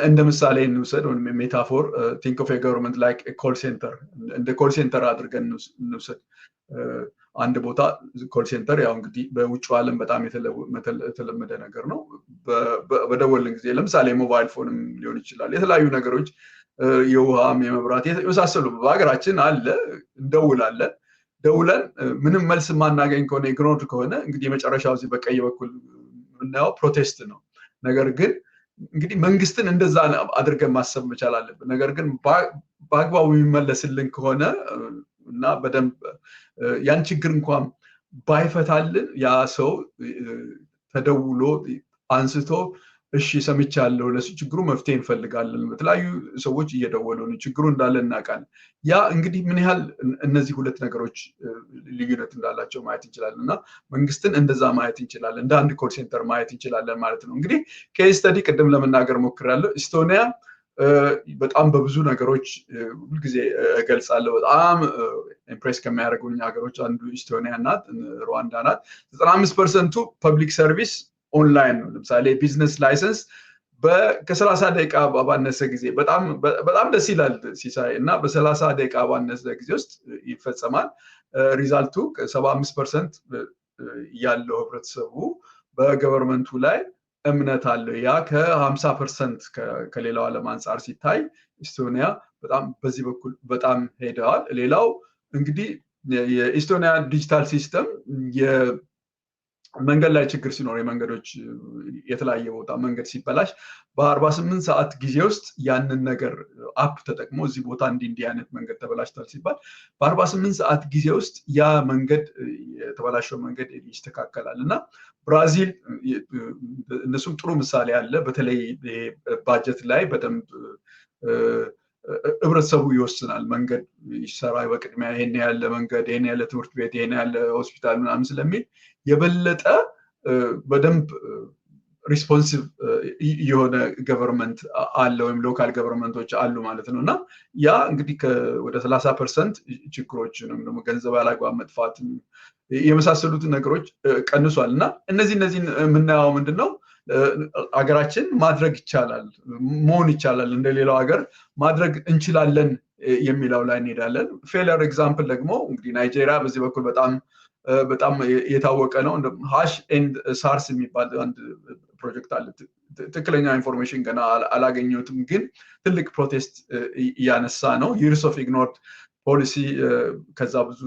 እንደ ምሳሌ እንውሰድ ወይም ሜታፎር ቲንክ ኦፍ ገቨርንመንት ላይክ ኮል ሴንተር እንደ ኮል ሴንተር አድርገን እንውሰድ። አንድ ቦታ ኮል ሴንተር ያው እንግዲህ በውጭው ዓለም በጣም የተለመደ ነገር ነው። በደወልን ጊዜ ለምሳሌ ሞባይል ፎንም ሊሆን ይችላል የተለያዩ ነገሮች የውሃም የመብራት የመሳሰሉ በሀገራችን አለ። እንደውላለን ደውለን ምንም መልስ ማናገኝ ከሆነ ኢግኖርድ ከሆነ እንግዲህ የመጨረሻው እዚህ በቀኝ በኩል የምናየው ፕሮቴስት ነው። ነገር ግን እንግዲህ መንግስትን እንደዛ አድርገን ማሰብ መቻል አለብን። ነገር ግን በአግባቡ የሚመለስልን ከሆነ እና በደንብ ያን ችግር እንኳን ባይፈታልን ያ ሰው ተደውሎ አንስቶ እሺ ሰምቻለሁ ለችግሩ መፍትሄ እንፈልጋለን በተለያዩ ሰዎች እየደወሉ ነው ችግሩ እንዳለ እናውቃለን። ያ እንግዲህ ምን ያህል እነዚህ ሁለት ነገሮች ልዩነት እንዳላቸው ማየት እንችላለን እና መንግስትን እንደዛ ማየት እንችላለን፣ እንደ አንድ ኮል ሴንተር ማየት እንችላለን ማለት ነው። እንግዲህ ኬስ ስተዲ ቅድም ለመናገር ሞክራለሁ። ኢስቶኒያ በጣም በብዙ ነገሮች ሁልጊዜ እገልጻለሁ። በጣም ኢምፕሬስ ከሚያደርጉኝ ሀገሮች አንዱ ኢስቶኒያ ናት፣ ሩዋንዳ ናት። 95% ፐብሊክ ሰርቪስ ኦንላይን ነው። ለምሳሌ ቢዝነስ ላይሰንስ ከ30 ደቂቃ ባነሰ ጊዜ በጣም ደስ ይላል ሲሳይ እና በ30 ደቂቃ ባነሰ ጊዜ ውስጥ ይፈጸማል። ሪዛልቱ 75% ያለው ህብረተሰቡ በገቨርንመንቱ ላይ እምነት አለው። ያ ከ50% ከሌላው ዓለም አንጻር ሲታይ ኢስቶኒያ በጣም በዚህ በኩል በጣም ሄደዋል። ሌላው እንግዲህ የኢስቶኒያ ዲጂታል ሲስተም መንገድ ላይ ችግር ሲኖር የመንገዶች የተለያየ ቦታ መንገድ ሲበላሽ በ48 ሰዓት ጊዜ ውስጥ ያንን ነገር አፕ ተጠቅሞ እዚህ ቦታ እንዲህ አይነት መንገድ ተበላሽቷል ሲባል በ48 ሰዓት ጊዜ ውስጥ ያ መንገድ የተበላሸው መንገድ ይስተካከላል እና ብራዚል እነሱም ጥሩ ምሳሌ አለ። በተለይ ባጀት ላይ በደንብ ህብረተሰቡ ይወስናል። መንገድ ይሰራ በቅድሚያ ይሄን ያለ መንገድ፣ ይሄን ያለ ትምህርት ቤት፣ ይሄን ያለ ሆስፒታል ምናምን ስለሚል የበለጠ በደንብ ሪስፖንሲቭ የሆነ ገቨርንመንት አለ ወይም ሎካል ገቨርንመንቶች አሉ ማለት ነው። እና ያ እንግዲህ ወደ 30% ችግሮችንም ደግሞ ገንዘብ ያላግባብ መጥፋት የመሳሰሉትን ነገሮች ቀንሷል። እና እነዚህ የምናየው ምንድነው አገራችን ማድረግ ይቻላል፣ መሆን ይቻላል፣ እንደሌላው ሀገር ማድረግ እንችላለን የሚለው ላይ እንሄዳለን። ፌለር ኤግዛምፕል ደግሞ እንግዲህ ናይጄሪያ በዚህ በኩል በጣም የታወቀ ነው። ሃሽ ኤንድ ሳርስ የሚባል አንድ ፕሮጀክት አለ። ትክክለኛ ኢንፎርሜሽን ገና አላገኘሁትም፣ ግን ትልቅ ፕሮቴስት እያነሳ ነው። ይርስ ኦፍ ኢግኖርድ ፖሊሲ ከዛ ብዙ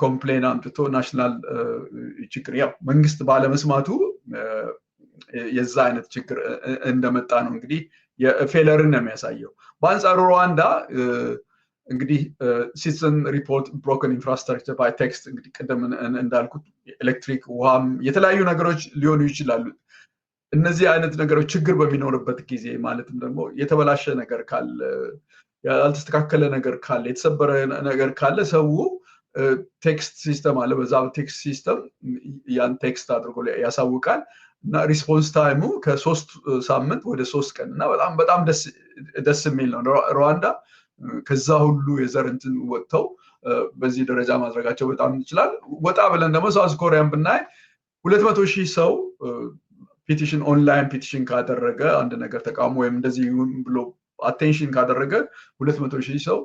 ኮምፕሌን አምጥቶ ናሽናል ችግር ያው መንግስት ባለመስማቱ የዛ አይነት ችግር እንደመጣ ነው እንግዲህ የፌለርን ነው የሚያሳየው። በአንጻሩ ሩዋንዳ እንግዲህ ሲቲዘን ሪፖርት ብሮከን ኢንፍራስትራክቸር ባይ ቴክስት እንግዲህ ቅድም እንዳልኩት ኤሌክትሪክ፣ ውሃም የተለያዩ ነገሮች ሊሆኑ ይችላሉ። እነዚህ አይነት ነገሮች ችግር በሚኖርበት ጊዜ ማለትም ደግሞ የተበላሸ ነገር ካለ፣ ያልተስተካከለ ነገር ካለ፣ የተሰበረ ነገር ካለ ሰው ቴክስት ሲስተም አለ። በዛ ቴክስት ሲስተም ያን ቴክስት አድርጎ ያሳውቃል እና ሪስፖንስ ታይሙ ከ3 ሳምንት ወደ 3 ቀን እና በጣም ደስ የሚል ነው። ሩዋንዳ ከዛ ሁሉ የዘር እንትን ወጥተው በዚህ ደረጃ ማድረጋቸው በጣም ይችላል። ወጣ ብለን ደግሞ ሳውዝ ኮሪያን ብናይ 200,000 ሰው ፒቲሽን ኦንላይን ፒቲሽን ካደረገ አንድ ነገር ተቃውሞ ወይም እንደዚህ ብሎ አቴንሽን ካደረገ 200,000 ሰው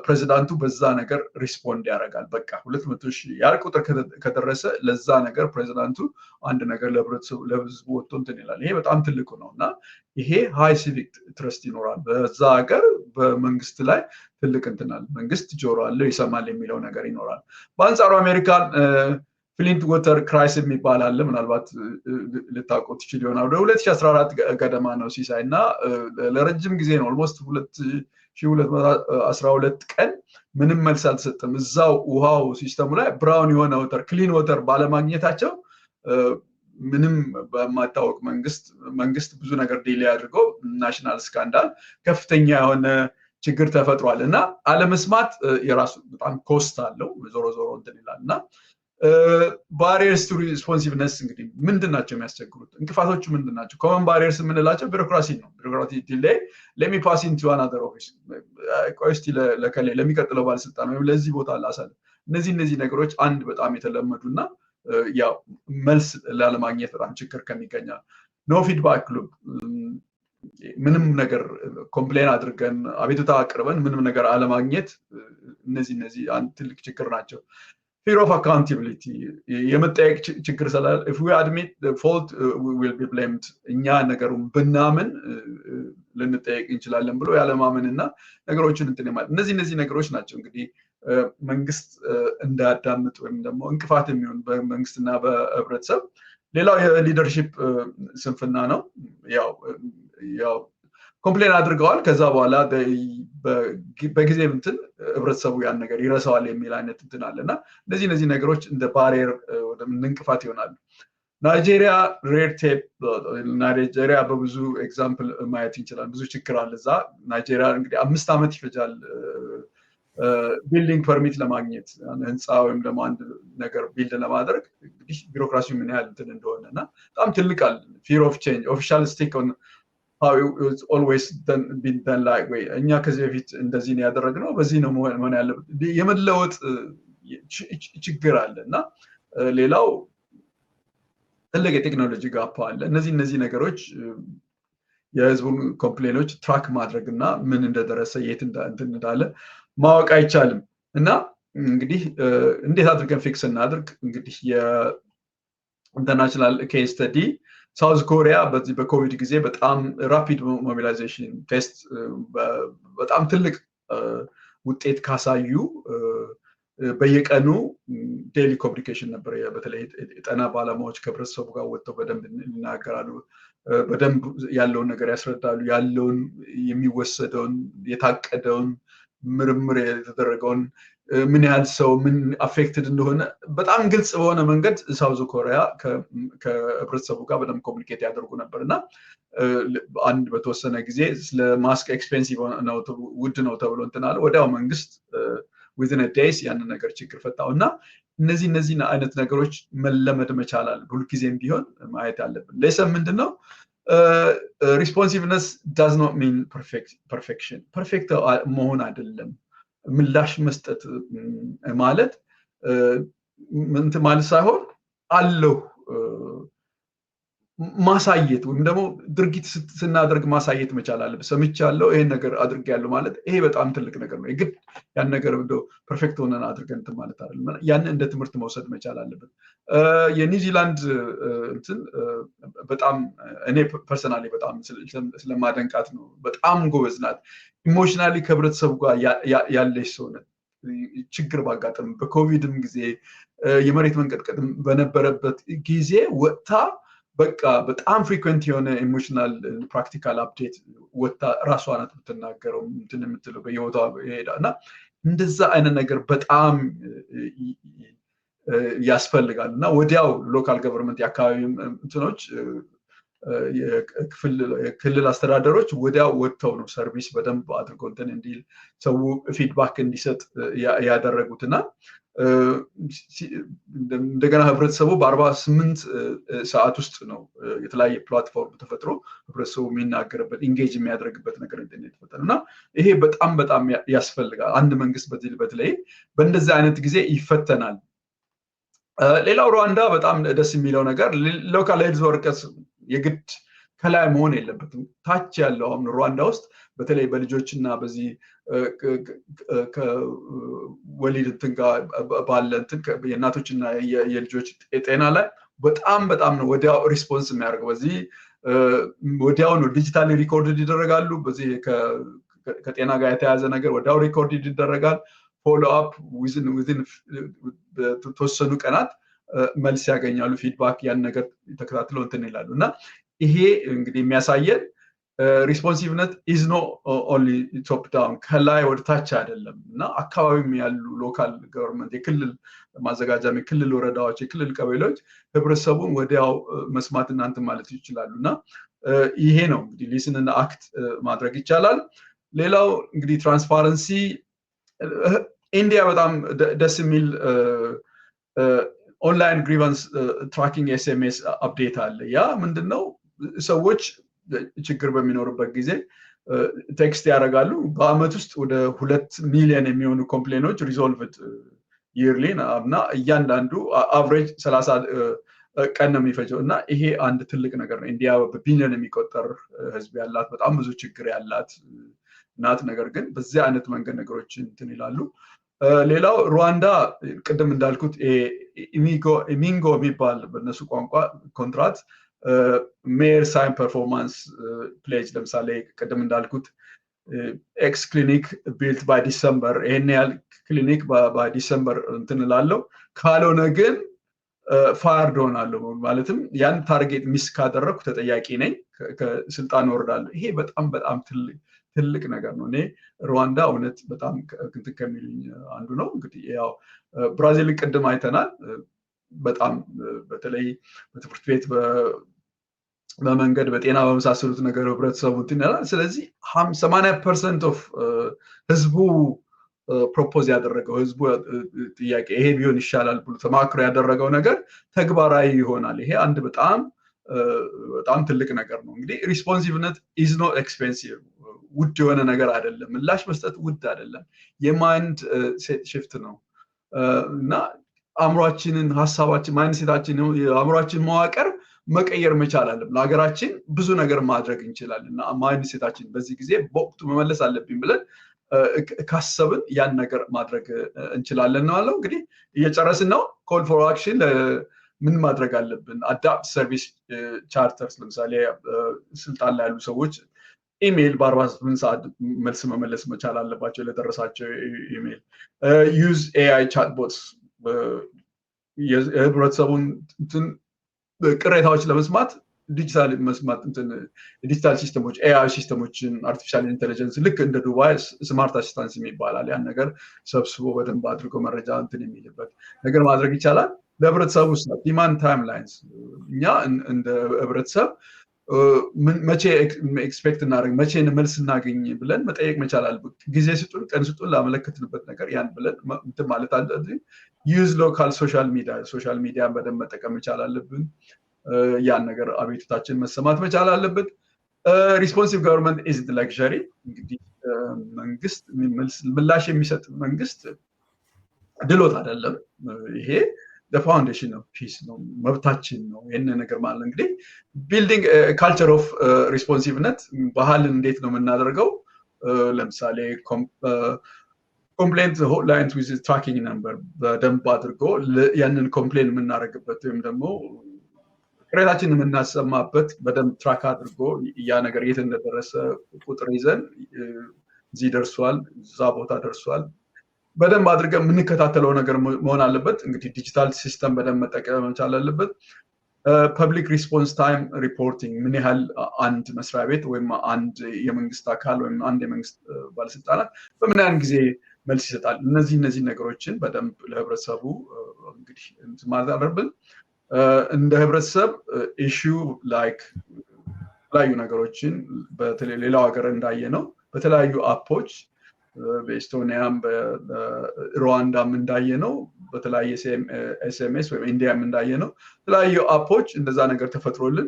ፕሬዚዳንቱ በዛ ነገር ሪስፖንድ ያደርጋል። በቃ 200,000 ያል ቁጥር ከደረሰ ለዛ ነገር ፕሬዚዳንቱ አንድ ነገር ለህዝቡ ወጥቶ እንትን ይላል። ይሄ በጣም ትልቁ ነው እና ይሄ ሃይ ሲቪክ ትረስት ይኖራል በዛ ሀገር። በመንግስት ላይ ትልቅ እንትን አለ፣ መንግስት ጆሮ አለው ይሰማል የሚለው ነገር ይኖራል። በአንጻሩ አሜሪካን ፍሊንት ወተር ክራይስ የሚባል አለ። ምናልባት ልታውቁት ትችል ይሆናል። ወደ 2014 ገደማ ነው ሲሳይ እና ለረጅም ጊዜ ነው ኦልሞስት 212 ቀን ምንም መልስ አልተሰጠም። እዛው ውሃው ሲስተሙ ላይ ብራውን የሆነ ወተር ክሊን ወተር ባለማግኘታቸው ምንም በማታወቅ መንግስት ብዙ ነገር ዲሌይ አድርጎ ናሽናል ስካንዳል ከፍተኛ የሆነ ችግር ተፈጥሯል። እና አለመስማት የራሱ በጣም ኮስት አለው። ዞሮ እንትን ይላል እና ባሪየርስ ቱ ሪስፖንሲቭነስ እንግዲህ ምንድን ናቸው የሚያስቸግሩት እንቅፋቶቹ ምንድን ናቸው? ኮመን ባሪየርስ የምንላቸው ቢሮክራሲ ነው። ቢሮክራሲ ዲሌይ ሌሚ ፓስ ኢንቱ አናዘር ኦፊስ፣ ቆይ እስቲ ለሚቀጥለው ባለስልጣን ወይም ለዚህ ቦታ ላሳልፍ። እነዚህ ነገሮች አንድ በጣም የተለመዱና ያው መልስ ላለማግኘት በጣም ችግር ከሚገኛል። ኖ ፊድባክ ሉፕ፣ ምንም ነገር ኮምፕሌን አድርገን አቤቱታ አቅርበን ምንም ነገር አለማግኘት፣ እነዚህ አንድ ትልቅ ችግር ናቸው። fear of accountability, የመጠየቅ ችግር ስላለ if we admit the fault we will be blamed፣ እኛ ነገሩን ብናምን ልንጠየቅ እንችላለን ብሎ ያለማመንና ነገሮችን እንትን ማለት እነዚህ ነገሮች ናቸው እንግዲህ መንግስት እንዳያዳምጥ ወይም ደግሞ እንቅፋት የሚሆን በመንግስትና በህብረተሰብ። ሌላው የሊደርሺፕ ስንፍና ነው። ያው ኮምፕሌን አድርገዋል፣ ከዛ በኋላ በጊዜ እንትን ህብረተሰቡ ያን ነገር ይረሳዋል የሚል አይነት እንትን አለና እነዚህ ነገሮች እንደ ባሪየር እንቅፋት ይሆናሉ። ናይጄሪያ ሬድ ቴፕ፣ ናይጄሪያ በብዙ ኤግዛምፕል ማየት እንችላለን። ብዙ ችግር አለ እዛ። ናይጄሪያ እንግዲህ 5 ዓመት ይፈጃል ቢልዲንግ ፐርሚት ለማግኘት፣ ህንፃ ወይም ደግሞ አንድ ነገር ቢልድ ለማድረግ። እንግዲህ ቢሮክራሲ ምን ያህል እንትን እንደሆነ እና በጣም ትልቅ አለ። ፊር ኦፍ ቼንጅ ኦፊሻል ስቴክ ኦን how it's always been done like way፣ እኛ ከዚህ በፊት እንደዚህ ነው ያደረግነው፣ በዚህ ነው መሆን ያለበት። የመለወጥ ችግር አለ እና ሌላው ትልቅ የቴክኖሎጂ ጋፕ አለ። እነዚህ ነገሮች የህዝቡን ኮምፕሌኖች ትራክ ማድረግ እና ምን እንደደረሰ የት እንትን እንዳለ ማወቅ አይቻልም። እና እንግዲህ እንዴት አድርገን ፊክስ እናድርግ? እንግዲህ የኢንተርናሽናል ኬስ ስተዲ ሳውዝ ኮሪያ በዚህ በኮቪድ ጊዜ በጣም ራፒድ ሞቢላይዜሽን ቴስት በጣም ትልቅ ውጤት ካሳዩ በየቀኑ ዴይሊ ኮሚኒኬሽን ነበር። በተለይ የጤና ባለሙያዎች ከህብረተሰቡ ጋር ወጥተው በደንብ ይናገራሉ፣ በደንብ ያለውን ነገር ያስረዳሉ። ያለውን የሚወሰደውን የታቀደውን ምርምር የተደረገውን ምን ያህል ሰው ምን አፌክትድ እንደሆነ በጣም ግልጽ በሆነ መንገድ ሳውዝ ኮሪያ ከህብረተሰቡ ጋር በደንብ ኮሚኒኬት ያደርጉ ነበር እና አንድ በተወሰነ ጊዜ ስለ ማስክ ኤክስፔንሲቭ ነው ውድ ነው ተብሎ እንትን አለ። ወዲያው መንግስት within a days ያንን ነገር ችግር ፈታው እና እነዚህ አይነት ነገሮች መለመድ መቻላል ሁልጊዜም ቢሆን ማየት አለብን። ሌሰን ምንድነው? ሪስፖንሲቭነስ does not mean perfection ፐርፌክት መሆን አይደለም። ምላሽ መስጠት ማለት እንትን ማለት ሳይሆን አለው ማሳየት ወይም ደግሞ ድርጊት ስናደርግ ማሳየት መቻል አለብን። ሰምቻለሁ ይሄን ነገር አድርጌያለሁ ማለት ይሄ በጣም ትልቅ ነገር ነው። የግድ ያን ነገር እንደው ፐርፌክት ሆነን አድርገን እንትን ማለት አይደለም። ያን እንደ ትምህርት መውሰድ መቻል አለብን። የኒውዚላንድ እንትን በጣም እኔ ፐርሰናሊ በጣም ስለማደንቃት ነው። በጣም ጎበዝ ናት። ኢሞሽናሊ ከህብረተሰቡ ጋር ያለች ሰው ናት። ችግር ባጋጠም በኮቪድም ጊዜ የመሬት መንቀጥቀጥም በነበረበት ጊዜ ወጥታ በቃ በጣም ፍሪኩዌንት የሆነ ኢሞሽናል ፕራክቲካል አፕዴት ወጥታ ራሷ ናት የምትናገረው እንትን የምትለው በየቦታ ሄዳ እና እንደዛ አይነት ነገር በጣም ያስፈልጋል እና ወዲያው ሎካል ገቨርንመንት የአካባቢ እንትኖች የክልል አስተዳደሮች ወዲያው ወጥተው ነው ሰርቪስ በደንብ አድርገው እንትን እንዲል ሰው ፊድባክ እንዲሰጥ ያደረጉትና እንደገና ህብረተሰቡ በ48 ሰዓት ውስጥ ነው የተለያየ ፕላትፎርም ተፈጥሮ ህብረተሰቡ የሚናገርበት ኢንጌጅ የሚያደርግበት ነገር የተፈጠረ እና ይሄ በጣም ያስፈልጋል። አንድ መንግስት በተለይ በእንደዚህ አይነት ጊዜ ይፈተናል። ሌላው ሩዋንዳ በጣም ደስ የሚለው ነገር ሎካል ሄልዝ ወርከርስ የግድ ከላይ መሆን የለበትም። ታች ያለው አሁን ሩዋንዳ ውስጥ በተለይ በልጆችና በዚህ ከወሊድ እንትን ጋር ባለ እንትን የእናቶችና የልጆች ጤና ላይ በጣም ነው ወዲያው ሪስፖንስ የሚያደርገው። በዚህ ወዲያው ነው ዲጂታሊ ሪኮርድ ይደረጋሉ። በዚህ ከጤና ጋር የተያዘ ነገር ወዲያው ሪኮርድ ይደረጋል። ፎሎ አፕ ዊዝን ተወሰኑ ቀናት መልስ ያገኛሉ። ፊድባክ ያን ነገር ተከታትለው እንትን ይላሉ እና ይሄ እንግዲህ የሚያሳየን ሪስፖንሲቭነት ኢዝ ኖ ኦንሊ ቶፕ ዳውን ከላይ ወደ ታች አይደለም እና አካባቢም ያሉ ሎካል ገቨርንመንት የክልል ማዘጋጃም የክልል ወረዳዎች የክልል ቀበሌዎች ህብረተሰቡን ወዲያው መስማት እናንተ ማለት ይችላሉ እና ይሄ ነው እንግዲህ ሊስን እና አክት ማድረግ ይቻላል። ሌላው እንግዲህ ትራንስፓረንሲ ኢንዲያ በጣም ደስ የሚል ኦንላይን ግሪቫንስ ትራኪንግ ኤስኤምኤስ አፕዴት አለ። ያ ምንድነው? ሰዎች ችግር በሚኖርበት ጊዜ ቴክስት ያደርጋሉ። በአመት ውስጥ ወደ 2 ሚሊዮን የሚሆኑ ኮምፕሌኖች ሪዞልቭድ ይርሊ እና እያንዳንዱ አቨሬጅ 30 ቀን ነው የሚፈጀው እና ይሄ አንድ ትልቅ ነገር ነው። ኢንዲያ በቢሊዮን የሚቆጠር ህዝብ ያላት በጣም ብዙ ችግር ያላት ናት። ነገር ግን በዚህ አይነት መንገድ ነገሮች እንትን ይላሉ። ሌላው ሩዋንዳ ቅድም እንዳልኩት ኢሚንጎ የሚባል በእነሱ ቋንቋ ኮንትራት ሜር ሳይን ፐርፎርማንስ ፕሌጅ ለምሳሌ ቅድም እንዳልኩት ኤክስ ክሊኒክ ቢልት ባይ ዲሰምበር ይሄን ያህል ክሊኒክ ባይ ዲሰምበር እንትን እላለሁ ካልሆነ ግን ፋርድ ሆናለሁ ማለትም ያን ታርጌት ሚስ ካደረኩ ተጠያቂ ነኝ ከስልጣን ወርዳለሁ። ይሄ በጣም ትልቅ ነገር ነው። እኔ ሩዋንዳ እውነት በጣም እንትን ከሚሉኝ አንዱ ነው። እንግዲህ ያው ብራዚልን ቅድም አይተናል። በጣም በተለይ በትምህርት ቤት በመንገድ በጤና በመሳሰሉት ነገር ህብረተሰቡ እንትን ይላል። ስለዚህ 80% ኦፍ ህዝቡ ፕሮፖዝ ያደረገው ህዝቡ ጥያቄ ይሄ ቢሆን ይሻላል ብሎ ተማክሮ ያደረገው ነገር ተግባራዊ ይሆናል። ይሄ አንድ በጣም ትልቅ ነገር ነው። እንግዲህ ሪስፖንሲቭነት ኢዝ ኖ ኤክስፔንሲቭ ውድ የሆነ ነገር አይደለም። ምላሽ መስጠት ውድ አይደለም። የማይንድ ሽፍት ነው እና አእምሯችንን ሀሳባችን ማይንድ ሴታችን የአእምሯችን መዋቅር መቀየር መቻል አለብን። ለሀገራችን ብዙ ነገር ማድረግ እንችላለን እና ማይንድ ሴታችን በዚህ ጊዜ በወቅቱ መመለስ አለብኝ ብለን ካሰብን ያን ነገር ማድረግ እንችላለን ነው አለው። እንግዲህ እየጨረስን ነው። ኮል ፎር አክሽን ምን ማድረግ አለብን? አዳፕት ሰርቪስ ቻርተርስ ለምሳሌ ስልጣን ላይ ያሉ ሰዎች ኢሜይል በ48 ሰዓት መልስ መመለስ መቻል አለባቸው ለደረሳቸው ኢሜይል። ዩዝ ኤአይ ቻትቦትስ የህብረተሰቡን ቅሬታዎች ለመስማት ዲጂታል መስማት ዲጂታል ሲስተሞች ኤአይ ሲስተሞችን አርቲፊሻል ኢንተለጀንስ ልክ እንደ ዱባይ ስማርት አሲስታንስ የሚባላል ያን ነገር ሰብስቦ በደንብ አድርጎ መረጃ የሚልበት ነገር ማድረግ ይቻላል። ለህብረተሰቡ ዲማንድ ታይም ላይንስ እኛ እንደ ህብረተሰብ መቼ ኤክስፔክት እናደርግ መቼ መልስ እናገኝ ብለን መጠየቅ መቻል አለብን። ጊዜ ስጡን ቀን ስጡን ላመለከትንበት ነገር ያን ብለን እንትን ማለት አለብን። ዩዝ ሎካል ሶሻል ሚዲያን በደንብ መጠቀም መቻል አለብን። ያን ነገር አቤቱታችን መሰማት መቻል አለበት። ሪስፖንሲቭ ገቨርንመንት ኢዝ ላክዠሪ። እንግዲህ መንግስት ምላሽ የሚሰጥ መንግስት ድሎት አይደለም። ይሄ ፋውንዴሽን ኦፍ ፒስ ነው፣ መብታችን ነው። ይህን ነገር ማለት እንግዲህ ቢልዲንግ ካልቸር ኦፍ ሪስፖንሲቭነት ባህልን እንዴት ነው የምናደርገው? ለምሳሌ ኮምፕሌንት ሆትላይንስ ዊዝ ትራኪንግ ነምበር በደንብ አድርጎ ያንን ኮምፕሌን የምናደርግበት ወይም ደግሞ ቅሬታችን የምናሰማበት በደንብ ትራክ አድርጎ ያ ነገር የት እንደደረሰ ቁጥር ይዘን እዚህ ደርሷል፣ እዛ ቦታ ደርሷል በደንብ አድርገን የምንከታተለው ነገር መሆን አለበት። እንግዲህ ዲጂታል ሲስተም በደንብ መጠቀም መቻል አለበት። ፐብሊክ ሪስፖንስ ታይም ሪፖርቲንግ ምን ያህል አንድ መስሪያ ቤት ወይም አንድ የመንግስት አካል ወይም አንድ የመንግስት ባለስልጣናት በምን ያህል ጊዜ መልስ ይሰጣል? እነዚህ ነገሮችን በደንብ ለህብረተሰቡ እንግዲህ ማለት አለብን። እንደ ህብረተሰብ ኢሹ ላይክ የተለያዩ ነገሮችን በተለይ ሌላው ሀገር እንዳየ ነው በተለያዩ አፖች በኤስቶኒያም በሩዋንዳም እንዳየ ነው በተለያየ ኤስኤምኤስ ወይም ኢንዲያም እንዳየ ነው የተለያዩ አፖች እንደዛ ነገር ተፈጥሮልን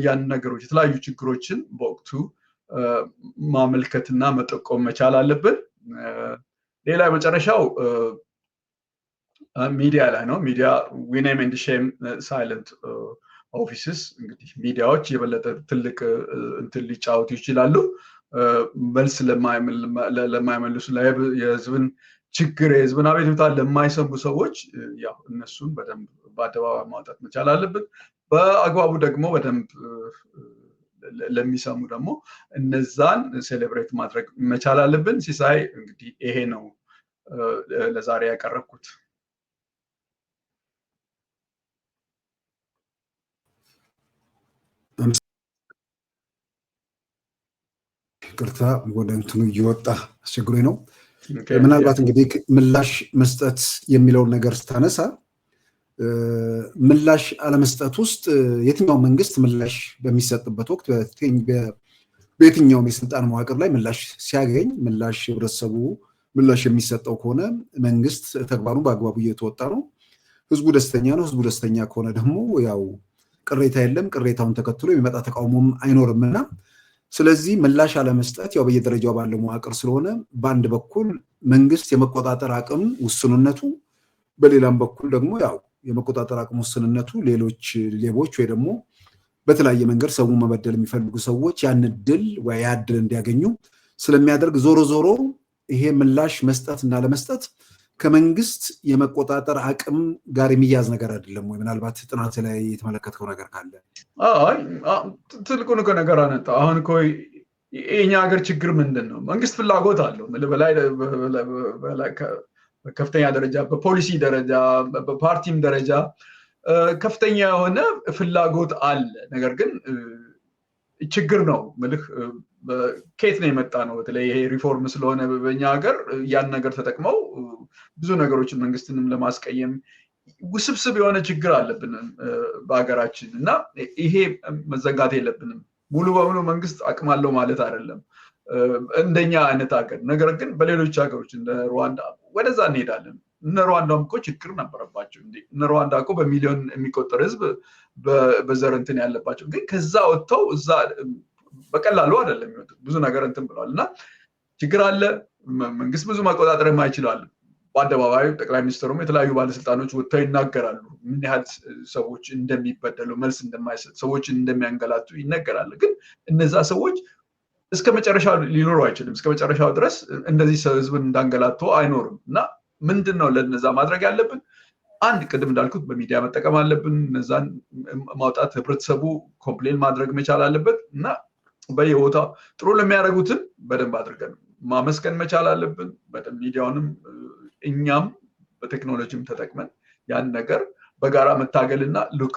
ያን ነገሮች የተለያዩ ችግሮችን በወቅቱ ማመልከትና መጠቆም መቻል አለብን። ሌላ መጨረሻው ሚዲያ ላይ ነው። ሚዲያ ዊ ኔም ኤንድ ሼም ሳይለንት ኦፊስስ እንግዲህ ሚዲያዎች የበለጠ ትልቅ እንትን ሊጫወቱ ይችላሉ። መልስ ለማይመልሱ የህዝብን ችግር የህዝብን አቤቱታ ለማይሰሙ ሰዎች ያው እነሱን በደንብ በአደባባይ ማውጣት መቻል አለብን። በአግባቡ ደግሞ በደንብ ለሚሰሙ ደግሞ እነዛን ሴሌብሬት ማድረግ መቻል አለብን። ሲሳይ እንግዲህ ይሄ ነው ለዛሬ ያቀረብኩት። ቅርታ ወደ እንትኑ እየወጣ አስቸግሮኝ ነው። ምናልባት እንግዲህ ምላሽ መስጠት የሚለውን ነገር ስታነሳ ምላሽ አለመስጠት ውስጥ የትኛው መንግስት ምላሽ በሚሰጥበት ወቅት በየትኛውም የስልጣን መዋቅር ላይ ምላሽ ሲያገኝ ምላሽ ህብረተሰቡ ምላሽ የሚሰጠው ከሆነ መንግስት ተግባሩን በአግባቡ እየተወጣ ነው፣ ህዝቡ ደስተኛ ነው። ህዝቡ ደስተኛ ከሆነ ደግሞ ያው ቅሬታ የለም፣ ቅሬታውን ተከትሎ የሚመጣ ተቃውሞም አይኖርምና ስለዚህ ምላሽ አለመስጠት ያው በየደረጃው ባለው መዋቅር ስለሆነ በአንድ በኩል መንግስት የመቆጣጠር አቅም ውስንነቱ፣ በሌላም በኩል ደግሞ ያው የመቆጣጠር አቅም ውስንነቱ ሌሎች ሌቦች ወይ ደግሞ በተለያየ መንገድ ሰው መበደል የሚፈልጉ ሰዎች ያን ድል ወይ ያድል እንዲያገኙ ስለሚያደርግ ዞሮ ዞሮ ይሄ ምላሽ መስጠት እና ለመስጠት ከመንግስት የመቆጣጠር አቅም ጋር የሚያዝ ነገር አይደለም ወይ? ምናልባት ጥናት ላይ የተመለከተው ነገር ካለ? ትልቁን ነገር አነጣ። አሁን እኮ የኛ ሀገር ችግር ምንድን ነው? መንግስት ፍላጎት አለው በላይ ከፍተኛ ደረጃ በፖሊሲ ደረጃ በፓርቲም ደረጃ ከፍተኛ የሆነ ፍላጎት አለ። ነገር ግን ችግር ነው ምልህ ከየት ነው የመጣ ነው? በተለይ ይሄ ሪፎርም ስለሆነ በኛ ሀገር ያን ነገር ተጠቅመው ብዙ ነገሮችን መንግስትንም ለማስቀየም ውስብስብ የሆነ ችግር አለብን በሀገራችን እና ይሄ መዘጋት የለብንም። ሙሉ በሙሉ መንግስት አቅም አለው ማለት አይደለም እንደኛ አይነት ሀገር። ነገር ግን በሌሎች ሀገሮች እንደ ሩዋንዳ ወደዛ እንሄዳለን። እነ ሩዋንዳም እኮ ችግር ነበረባቸው። እነ ሩዋንዳ እኮ በሚሊዮን የሚቆጠር ህዝብ በዘር እንትን ያለባቸው፣ ግን ከዛ ወጥተው እዛ በቀላሉ አይደለም የሚወጡት። ብዙ ነገር እንትን ብለዋል እና ችግር አለ። መንግስት ብዙ መቆጣጠር የማይችላል። በአደባባይ ጠቅላይ ሚኒስትሩም የተለያዩ ባለስልጣኖች ወጥተው ይናገራሉ። ምን ያህል ሰዎች እንደሚበደሉ፣ መልስ እንደማይሰጥ፣ ሰዎችን እንደሚያንገላቱ ይነገራል። ግን እነዛ ሰዎች እስከ መጨረሻው ሊኖሩ አይችልም። እስከ መጨረሻው ድረስ እንደዚህ ህዝብን እንዳንገላቱ አይኖርም እና ምንድን ነው ለነዛ ማድረግ ያለብን? አንድ ቅድም እንዳልኩት በሚዲያ መጠቀም አለብን። እነዛን ማውጣት፣ ህብረተሰቡ ኮምፕሌን ማድረግ መቻል አለበት እና በየቦታው ጥሩ ለሚያደርጉትን በደንብ አድርገን ማመስገን መቻል አለብን። በደንብ ሚዲያውንም እኛም በቴክኖሎጂም ተጠቅመን ያን ነገር በጋራ መታገልና ሉክ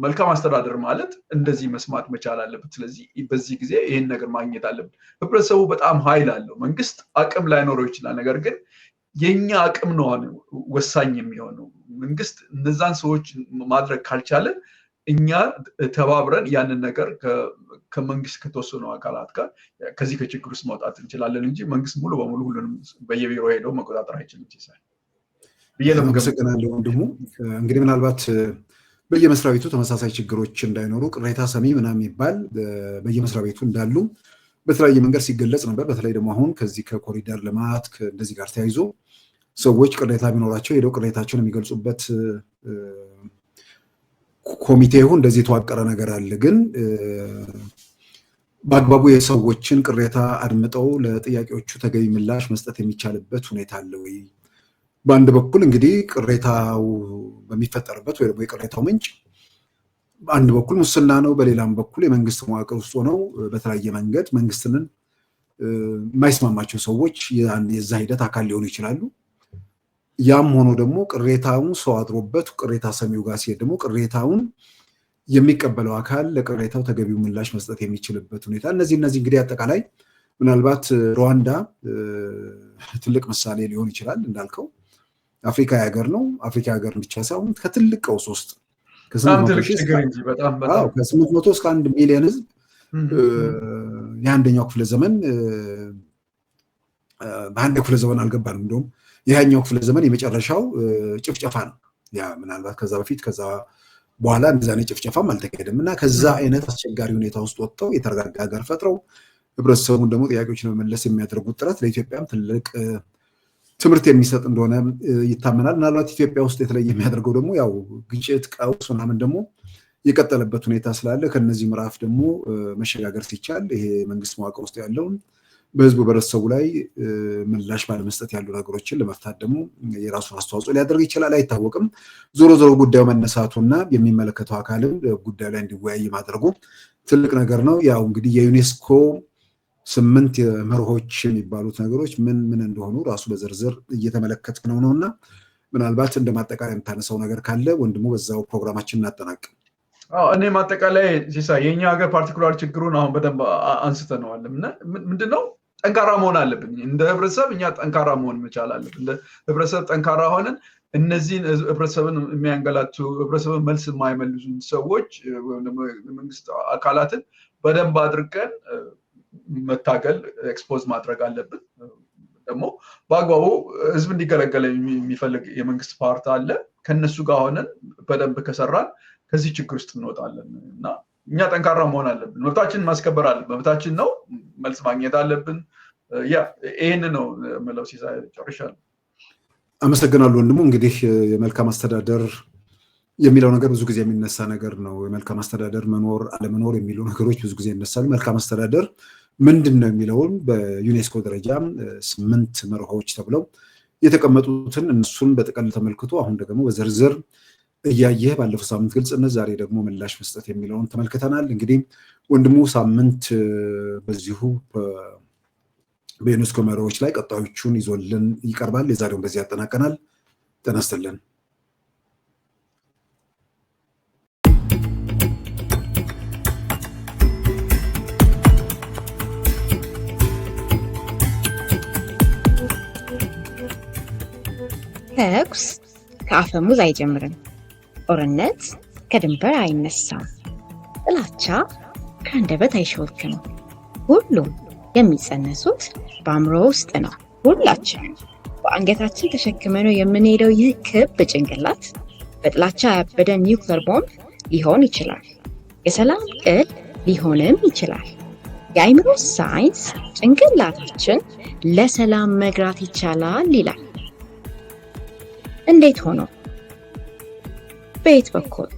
መልካም አስተዳደር ማለት እንደዚህ መስማት መቻል አለበት። ስለዚህ በዚህ ጊዜ ይሄን ነገር ማግኘት አለበት። ህብረተሰቡ በጣም ኃይል አለው። መንግስት አቅም ላይኖረው ይችላል። ነገር ግን የኛ አቅም ነው ወሳኝ የሚሆነው። መንግስት እነዛን ሰዎች ማድረግ ካልቻለ እኛ ተባብረን ያንን ነገር ከመንግስት ከተወሰኑ አካላት ጋር ከዚህ ከችግር ውስጥ ማውጣት እንችላለን እንጂ መንግስት ሙሉ በሙሉ ሁሉንም በየቢሮ ሄደው መቆጣጠር አይችልም። ሲሳይ አመሰግናለሁ ወንድሙ። እንግዲህ ምናልባት በየመስሪያ ቤቱ ተመሳሳይ ችግሮች እንዳይኖሩ ቅሬታ ሰሚ ምናምን የሚባል በየመስሪያ ቤቱ እንዳሉ በተለያየ መንገድ ሲገለጽ ነበር። በተለይ ደግሞ አሁን ከዚህ ከኮሪደር ልማት እንደዚህ ጋር ተያይዞ ሰዎች ቅሬታ ቢኖራቸው ሄደው ቅሬታቸውን የሚገልጹበት ኮሚቴው እንደዚህ የተዋቀረ ነገር አለ። ግን በአግባቡ የሰዎችን ቅሬታ አድምጠው ለጥያቄዎቹ ተገቢ ምላሽ መስጠት የሚቻልበት ሁኔታ አለ ወይ? በአንድ በኩል እንግዲህ ቅሬታው በሚፈጠርበት ወይ ደግሞ የቅሬታው ምንጭ በአንድ በኩል ሙስና ነው፣ በሌላም በኩል የመንግስት መዋቅር ውስጥ ሆነው በተለያየ መንገድ መንግስትን የማይስማማቸው ሰዎች የዛ ሂደት አካል ሊሆኑ ይችላሉ። ያም ሆኖ ደግሞ ቅሬታውን ሰው አድሮበት ቅሬታ ሰሚው ጋር ሲሄድ ደግሞ ቅሬታውን የሚቀበለው አካል ለቅሬታው ተገቢው ምላሽ መስጠት የሚችልበት ሁኔታ እነዚህ እንግዲህ አጠቃላይ ምናልባት ሩዋንዳ ትልቅ ምሳሌ ሊሆን ይችላል። እንዳልከው አፍሪካ ሀገር ነው። አፍሪካ ሀገር ብቻ ሳይሆን ከትልቅ ቀውስ ውስጥ ከ800 እስከ 1 ሚሊዮን ህዝብ የአንደኛው ክፍለ ዘመን በአንድ ክፍለ ዘመን አልገባንም። እንደውም የሃያኛው ክፍለ ዘመን የመጨረሻው ጭፍጨፋ ነው። ያ ምናልባት ከዛ በፊት ከዛ በኋላ እንደዛ ነው ጭፍጨፋም አልተካሄደም እና ከዛ አይነት አስቸጋሪ ሁኔታ ውስጥ ወጥተው የተረጋጋ ሀገር ፈጥረው ህብረተሰቡን ደግሞ ጥያቄዎችን መመለስ የሚያደርጉት ጥረት ለኢትዮጵያም ትልቅ ትምህርት የሚሰጥ እንደሆነ ይታመናል። ምናልባት ኢትዮጵያ ውስጥ የተለየ የሚያደርገው ደግሞ ያው ግጭት፣ ቀውስ ምናምን ደግሞ የቀጠለበት ሁኔታ ስላለ ከነዚህ ምዕራፍ ደግሞ መሸጋገር ሲቻል ይሄ መንግስት መዋቅር ውስጥ ያለውን በህዝቡ በረሰቡ ላይ ምላሽ ባለመስጠት ያሉ ነገሮችን ለመፍታት ደግሞ የራሱን አስተዋጽኦ ሊያደርግ ይችላል፣ አይታወቅም። ዞሮ ዞሮ ጉዳዩ መነሳቱና የሚመለከተው አካልም ጉዳዩ ላይ እንዲወያይ ማድረጉ ትልቅ ነገር ነው። ያው እንግዲህ የዩኔስኮ 8 መርሆች የሚባሉት ነገሮች ምን ምን እንደሆኑ ራሱ በዝርዝር እየተመለከትክ ነውና ምናልባት እንደ ማጠቃለያ የምታነሳው ነገር ካለ ወንድሙ በዛው ፕሮግራማችን እናጠናቅ። እኔ ማጠቃለያ ሲሳይ የኛ ሀገር ፓርቲኩላር ችግሩን አሁን በደንብ አንስተነዋል። ምንድነው ጠንካራ መሆን አለብን። እንደ ህብረተሰብ እኛ ጠንካራ መሆን መቻል አለብን። እንደ ህብረተሰብ ጠንካራ ሆነን እነዚህን ህብረተሰብን የሚያንገላቱ ህብረተሰብን መልስ የማይመልሱ ሰዎች ወይም ደግሞ መንግስት አካላትን በደንብ አድርገን መታገል ኤክስፖዝ ማድረግ አለብን። ደግሞ በአግባቡ ህዝብ እንዲገለገል የሚፈልግ የመንግስት ፓርቲ አለ። ከነሱ ጋር ሆነን በደንብ ከሰራን ከዚህ ችግር ውስጥ እንወጣለን እና እኛ ጠንካራ መሆን አለብን። መብታችንን ማስከበር አለብን። መብታችን ነው፣ መልስ ማግኘት አለብን። ይህን ነው የምለው። ሲሳይ ጨርሻለሁ። አመሰግናለሁ ወንድሙ። እንግዲህ የመልካም አስተዳደር የሚለው ነገር ብዙ ጊዜ የሚነሳ ነገር ነው። የመልካም አስተዳደር መኖር አለመኖር የሚሉ ነገሮች ብዙ ጊዜ ይነሳሉ። መልካም አስተዳደር ምንድን ነው የሚለውን በዩኔስኮ ደረጃ 8 መርሆች ተብለው የተቀመጡትን እነሱን በጥቅል ተመልክቶ አሁን ደግሞ በዝርዝር እያየህ ባለፈው ሳምንት ግልጽነት ዛሬ ደግሞ ምላሽ መስጠት የሚለውን ተመልክተናል። እንግዲህ ወንድሙ ሳምንት በዚሁ በዩኔስኮ መርሆች ላይ ቀጣዮቹን ይዞልን ይቀርባል። የዛሬውን በዚህ ያጠናቀናል። ጤና ይስጥልን። ተኩስ ከአፈሙዝ አይጀምርም። ጦርነት ከድንበር አይነሳም። ጥላቻ ከአንደበት አይሾልክም። ሁሉም የሚጸነሱት በአእምሮ ውስጥ ነው። ሁላችንም በአንገታችን ተሸክመነው የምንሄደው ይህ ክብ ጭንቅላት በጥላቻ ያበደ ኒውክለር ቦምብ ሊሆን ይችላል። የሰላም ቅል ሊሆንም ይችላል። የአእምሮ ሳይንስ ጭንቅላታችን ለሰላም መግራት ይቻላል ይላል። እንዴት ሆኖ? በየት በኩል?